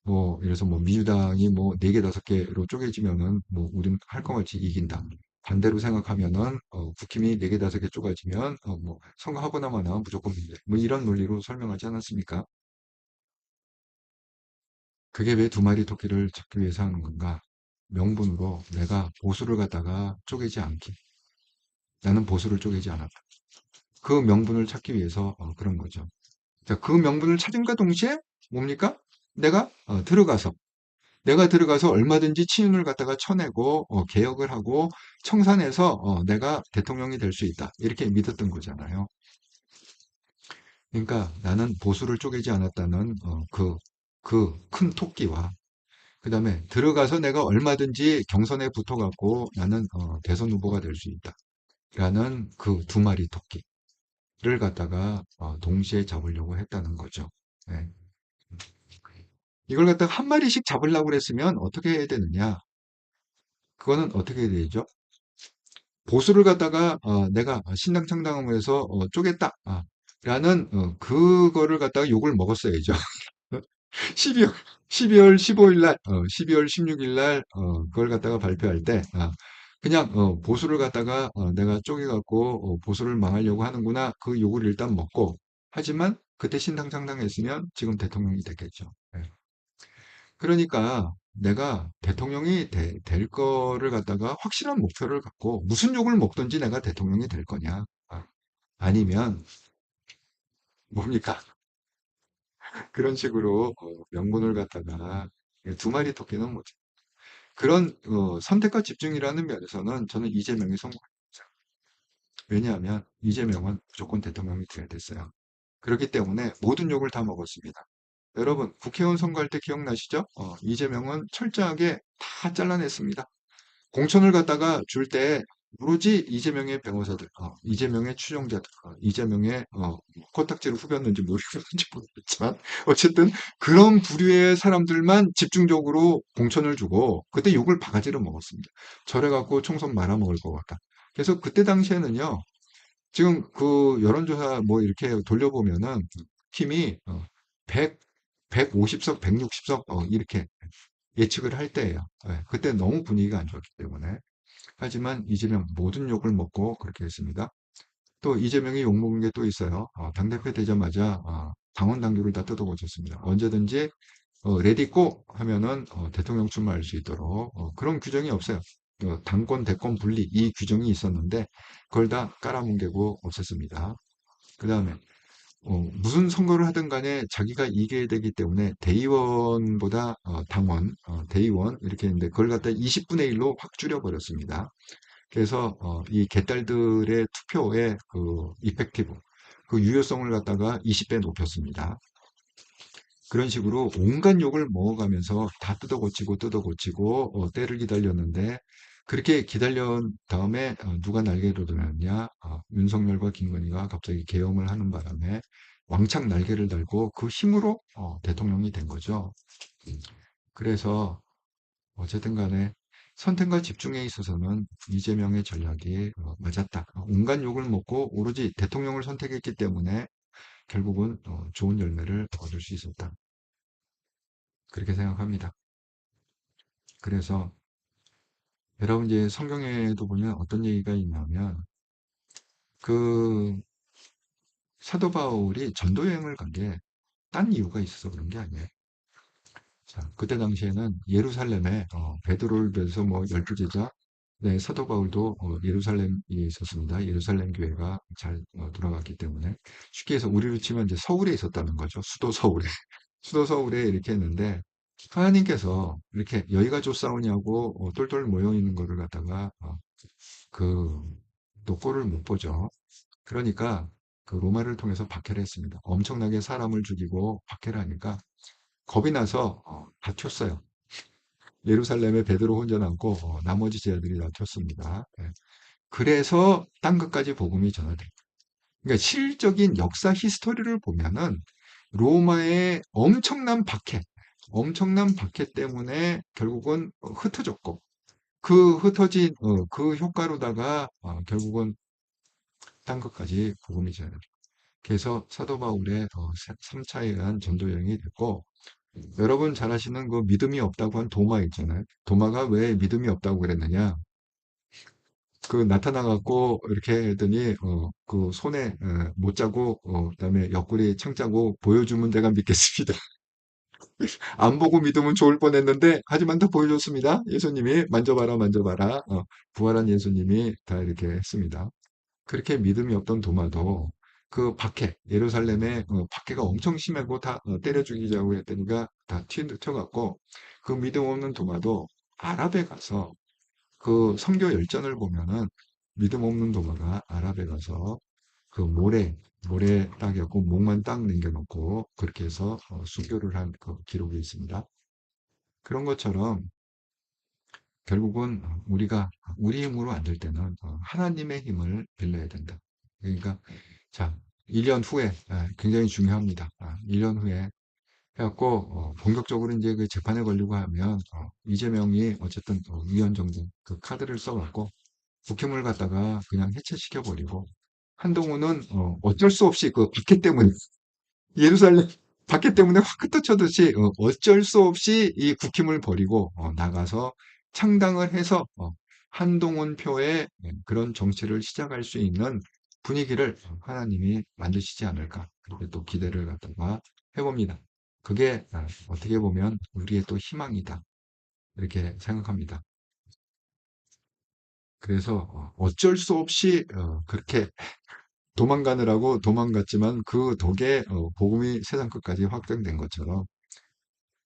뭐, 이래서 뭐 민주당이 뭐 4개, 5개로 쪼개지면은 뭐 우린 할 거 없이 이긴다. 반대로 생각하면은 국힘이 4개, 5개 쪼개지면 뭐 선거하거나 마나 무조건 민주당. 뭐 이런 논리로 설명하지 않았습니까? 그게 왜 두 마리 토끼를 잡기 위해서 하는 건가? 명분으로 내가 보수를 갖다가 쪼개지 않기. 나는 보수를 쪼개지 않았다. 그 명분을 찾기 위해서 그런 거죠. 자, 그 명분을 찾음과 동시에 뭡니까? 내가 들어가서 얼마든지 친윤을 갖다가 쳐내고 개혁을 하고 청산해서 내가 대통령이 될 수 있다. 이렇게 믿었던 거잖아요. 그러니까 나는 보수를 쪼개지 않았다는 그 큰 토끼와 그다음에 들어가서 내가 얼마든지 경선에 붙어갖고 나는 대선 후보가 될 수 있다. 라는 그 두 마리 토끼를 갖다가 동시에 잡으려고 했다는 거죠. 네. 이걸 갖다가 한 마리씩 잡으려고 그랬으면 어떻게 해야 되느냐? 그거는 어떻게 해야 되죠? 보수를 갖다가 내가 신당 창당하면서 쪼갰다. 라는 그거를 갖다가 욕을 먹었어야죠. 12월 12월 15일 날, 12월 16일 날 그걸 갖다가 발표할 때 그냥 보수를 갖다가 내가 쪼개갖고 보수를 망하려고 하는구나. 그 욕을 일단 먹고 하지만 그때 신당 창당했으면 지금 대통령이 됐겠죠. 예. 그러니까 내가 대통령이 될 거를 갖다가 확실한 목표를 갖고 무슨 욕을 먹든지 내가 대통령이 될 거냐. 아니면 뭡니까? 그런 식으로 명분을 갖다가 두 마리 토끼는 뭐지? 그런 선택과 집중이라는 면에서는 저는 이재명이 성공했어요. 왜냐하면 이재명은 무조건 대통령이 돼야 됐어요. 그렇기 때문에 모든 욕을 다 먹었습니다. 여러분 국회의원 선거할 때 기억나시죠? 이재명은 철저하게 다 잘라냈습니다. 공천을 갖다가 줄 때 오로지 이재명의 변호사들, 이재명의 추종자들, 이재명의 코딱지를 후볐는지 모르겠는지 모르겠지만 어쨌든 그런 부류의 사람들만 집중적으로 공천을 주고 그때 욕을 바가지로 먹었습니다. 저래 갖고 총선 말아먹을 것 같다. 그래서 그때 당시에는요. 지금 그 여론조사 뭐 이렇게 돌려보면은 팀이 100, 150석, 160석 이렇게 예측을 할 때예요. 예, 그때 너무 분위기가 안 좋았기 때문에. 하지만 이재명 모든 욕을 먹고 그렇게 했습니다. 또 이재명이 욕먹은 게 또 있어요. 당대표 되자마자 당원 당규를 다 뜯어고쳤습니다. 언제든지 레디 고 하면은 대통령 출마할 수 있도록 그런 규정이 없어요. 당권 대권 분리 이 규정이 있었는데 그걸 다 깔아뭉개고 없앴습니다. 그 다음에 무슨 선거를 하든 간에 자기가 이겨야 되기 때문에 대의원보다 당원, 대의원 이렇게 했는데 그걸 갖다 20분의 1로 확 줄여버렸습니다. 그래서 이 개딸들의 투표의 그 이펙티브, 그 유효성을 갖다가 20배 높였습니다. 그런 식으로 온갖 욕을 먹어가면서 다 뜯어고치고 때를 기다렸는데 그렇게 기다린 다음에 누가 날개를 달았냐? 윤석열과 김건희가 갑자기 계엄을 하는 바람에 왕창 날개를 달고 그 힘으로 대통령이 된 거죠. 그래서 어쨌든 간에 선택과 집중에 있어서는 이재명의 전략이 맞았다. 온갖 욕을 먹고 오로지 대통령을 선택했기 때문에 결국은 좋은 열매를 얻을 수 있었다. 그렇게 생각합니다. 그래서 여러분 이제 성경에도 보면 어떤 얘기가 있냐면 그 사도 바울이 전도 여행을 간 게 딴 이유가 있어서 그런 게 아니에요. 자, 그때 당시에는 예루살렘에 베드로를 비해서 뭐 12제자 네, 사도 바울도 예루살렘에 있었습니다. 예루살렘 교회가 잘 돌아갔기 때문에 쉽게 해서 우리로 치면 이제 서울에 있었다는 거죠. 수도 서울에. 수도 서울에 이렇게 했는데 하나님께서 이렇게 여기가 좋사오냐고 똘똘 모여 있는 거를 갖다가 그 노골을 못 보죠. 그러니까 그 로마를 통해서 박해를 했습니다. 엄청나게 사람을 죽이고 박해를 하니까 겁이 나서 다 튀었어요. 예루살렘에 베드로 혼자 남고 나머지 제자들이 다 튀었습니다. 예. 그래서 땅 끝까지 복음이 전화됩니다. 그러니까 실적인 역사 히스토리를 보면은 로마의 엄청난 박해 때문에 결국은 흩어졌고 그 흩어진 그 효과로다가 결국은 딴 것까지 복음이 전해. 그래서 사도 바울의 3차에 의한 전도 여행이 됐고, 여러분 잘 아시는 그 믿음이 없다고 한 도마 있잖아요. 도마가 왜 믿음이 없다고 그랬느냐? 그 나타나갖고 이렇게 했더니 그 손에 못 짜고 그다음에 옆구리 창 짜고 보여주면 내가 믿겠습니다. 안 보고 믿으면 좋을 뻔했는데 하지만 다 보여줬습니다. 예수님이 만져봐라 만져봐라. 부활한 예수님이 다 이렇게 했습니다. 그렇게 믿음이 없던 도마도 그 박해 예루살렘에 박해가 엄청 심하고 다 때려 죽이자고 했더니가 다 튀어갖고 그 믿음 없는 도마도 아랍에 가서 그 선교 열전을 보면은 믿음 없는 도마가 아랍에 가서 그 모래 딱이었고 목만 딱 남겨놓고 그렇게 해서 순교를 한 그 기록이 있습니다. 그런 것처럼 결국은 우리가 우리 힘으로 안 될 때는 하나님의 힘을 빌려야 된다. 그러니까 자 1년 후에 굉장히 중요합니다. 1년 후에 해갖고 본격적으로 이제 그 재판에 걸리고 하면 이재명이 어쨌든 위헌정당 그 카드를 써갖고 국힘을 갖다가 그냥 해체시켜 버리고 한동훈은 어쩔 수 없이 그 박해 때문에 예루살렘 박해 때문에 확 흩어져듯이 어쩔 수 없이 이 국힘을 버리고 나가서 창당을 해서 한동훈 표의 그런 정치를 시작할 수 있는 분위기를 하나님이 만드시지 않을까 그렇게 또 기대를 갖다가 해봅니다. 그게 어떻게 보면 우리의 또 희망이다 이렇게 생각합니다. 그래서 어쩔 수 없이 그렇게 도망가느라고 도망갔지만 그 덕에 복음이 세상 끝까지 확장된 것처럼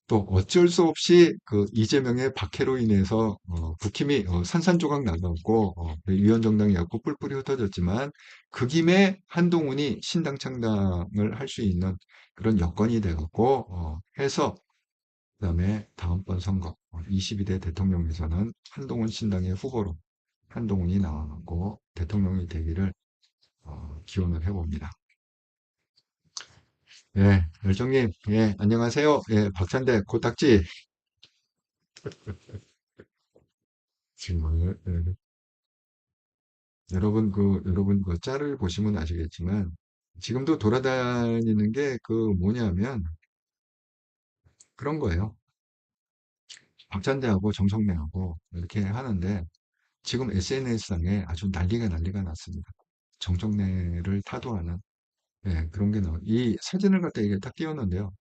또 어쩔 수 없이 그 이재명의 박해로 인해서 국힘이 산산조각 나갔고 위원정당이었고 뿔뿔이 흩어졌지만 그 김에 한동훈이 신당 창당을 할 수 있는 그런 여건이 돼갖고 해서 그다음에 다음번 선거 22대 대통령에서는 한동훈 신당의 후보로 한동훈이 나와갖고 대통령이 되기를 기원을 해봅니다. 예, 열정님, 예, 안녕하세요. 예, 박찬대 코딱지. 정말, 예, 여러분 그 짤을 보시면 아시겠지만, 지금도 돌아다니는 게 그 뭐냐면, 그런 거예요. 박찬대하고 정청래하고 이렇게 하는데, 지금 SNS상에 아주 난리가 났습니다. 정청래를 타도하는, 예, 그런 게 이 사진을 갖다 이게 딱 띄웠는데요.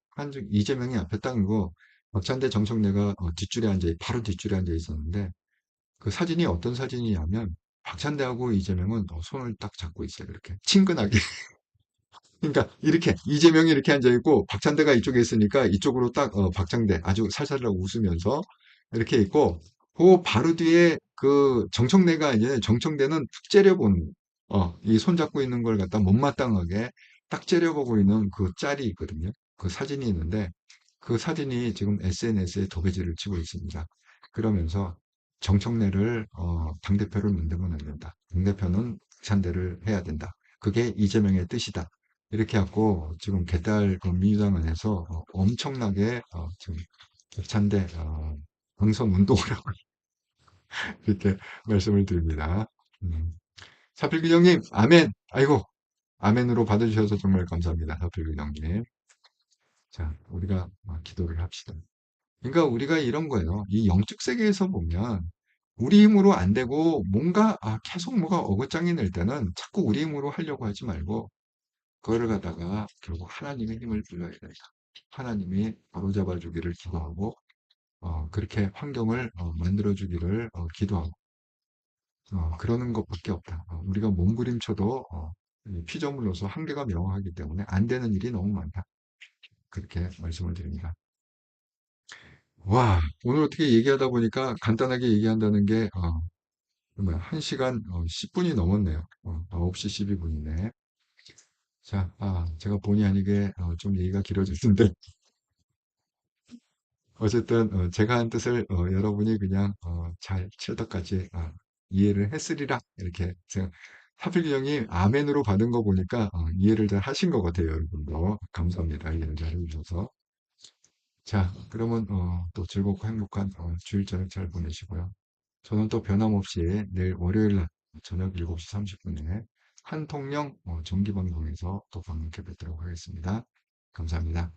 이재명이 앞에 딱 이고, 박찬대 정청래가 뒷줄에 바로 뒷줄에 앉아 있었는데, 그 사진이 어떤 사진이냐면 박찬대하고 이재명은 손을 딱 잡고 있어요. 이렇게 친근하게. 그러니까 이렇게 이재명이 이렇게 앉아 있고 박찬대가 이쪽에 있으니까 이쪽으로 딱 박찬대 아주 살살하고 웃으면서 이렇게 있고 그 바로 뒤에 그 정청래가 이제 정청래는 탁 째려보는 이 손잡고 있는 걸 갖다 못마땅하게 딱 째려보고 있는 그 짤이 있거든요. 그 사진이 있는데 그 사진이 지금 SNS에 도배지를 치고 있습니다. 그러면서 정청래를 당대표를 만들면 안 된다. 당대표는 박찬대를 해야 된다. 그게 이재명의 뜻이다. 이렇게 하고 지금 개딸 그 민주당 안에서 엄청나게 지금 격찬대 당선 운동을 하고 이렇게 말씀을 드립니다. 음. 사필규정님 아멘. 아이고 아멘으로 받아주셔서 정말 감사합니다. 사필규정님. 자 우리가 기도를 합시다. 그러니까 우리가 이런 거예요. 이 영적 세계에서 보면 우리 힘으로 안 되고 뭔가 계속 뭐가 어긋장이 낼 때는 자꾸 우리 힘으로 하려고 하지 말고 그거를 갖다가 결국 하나님의 힘을 빌려야 된다. 하나님이 바로잡아 주기를 기도하고 그렇게 환경을 만들어 주기를 기도하고 그러는 것밖에 없다. 우리가 몸부림쳐도 이 피조물로서 한계가 명확하기 때문에 안 되는 일이 너무 많다. 그렇게 말씀을 드립니다. 와, 오늘 어떻게 얘기하다 보니까 간단하게 얘기한다는 게 정말 1시간 10분이 넘었네요. 9시 12분이네. 자, 제가 본의 아니게 좀 얘기가 길어졌는데 어쨌든 제가 한 뜻을 여러분이 그냥 잘 찰떡같이 이해를 했으리라 이렇게 생각. 하필경이 아멘으로 받은 거 보니까 이해를 잘 하신 것 같아요, 여러분도. 감사합니다. 이해를 잘 해주셔서. 자, 그러면 또 즐겁고 행복한 주일 저녁 잘 보내시고요. 저는 또 변함없이 내일 월요일 날 저녁 7시 30분에 한통령 정기방송에서 또 방문해 뵙도록 하겠습니다. 감사합니다.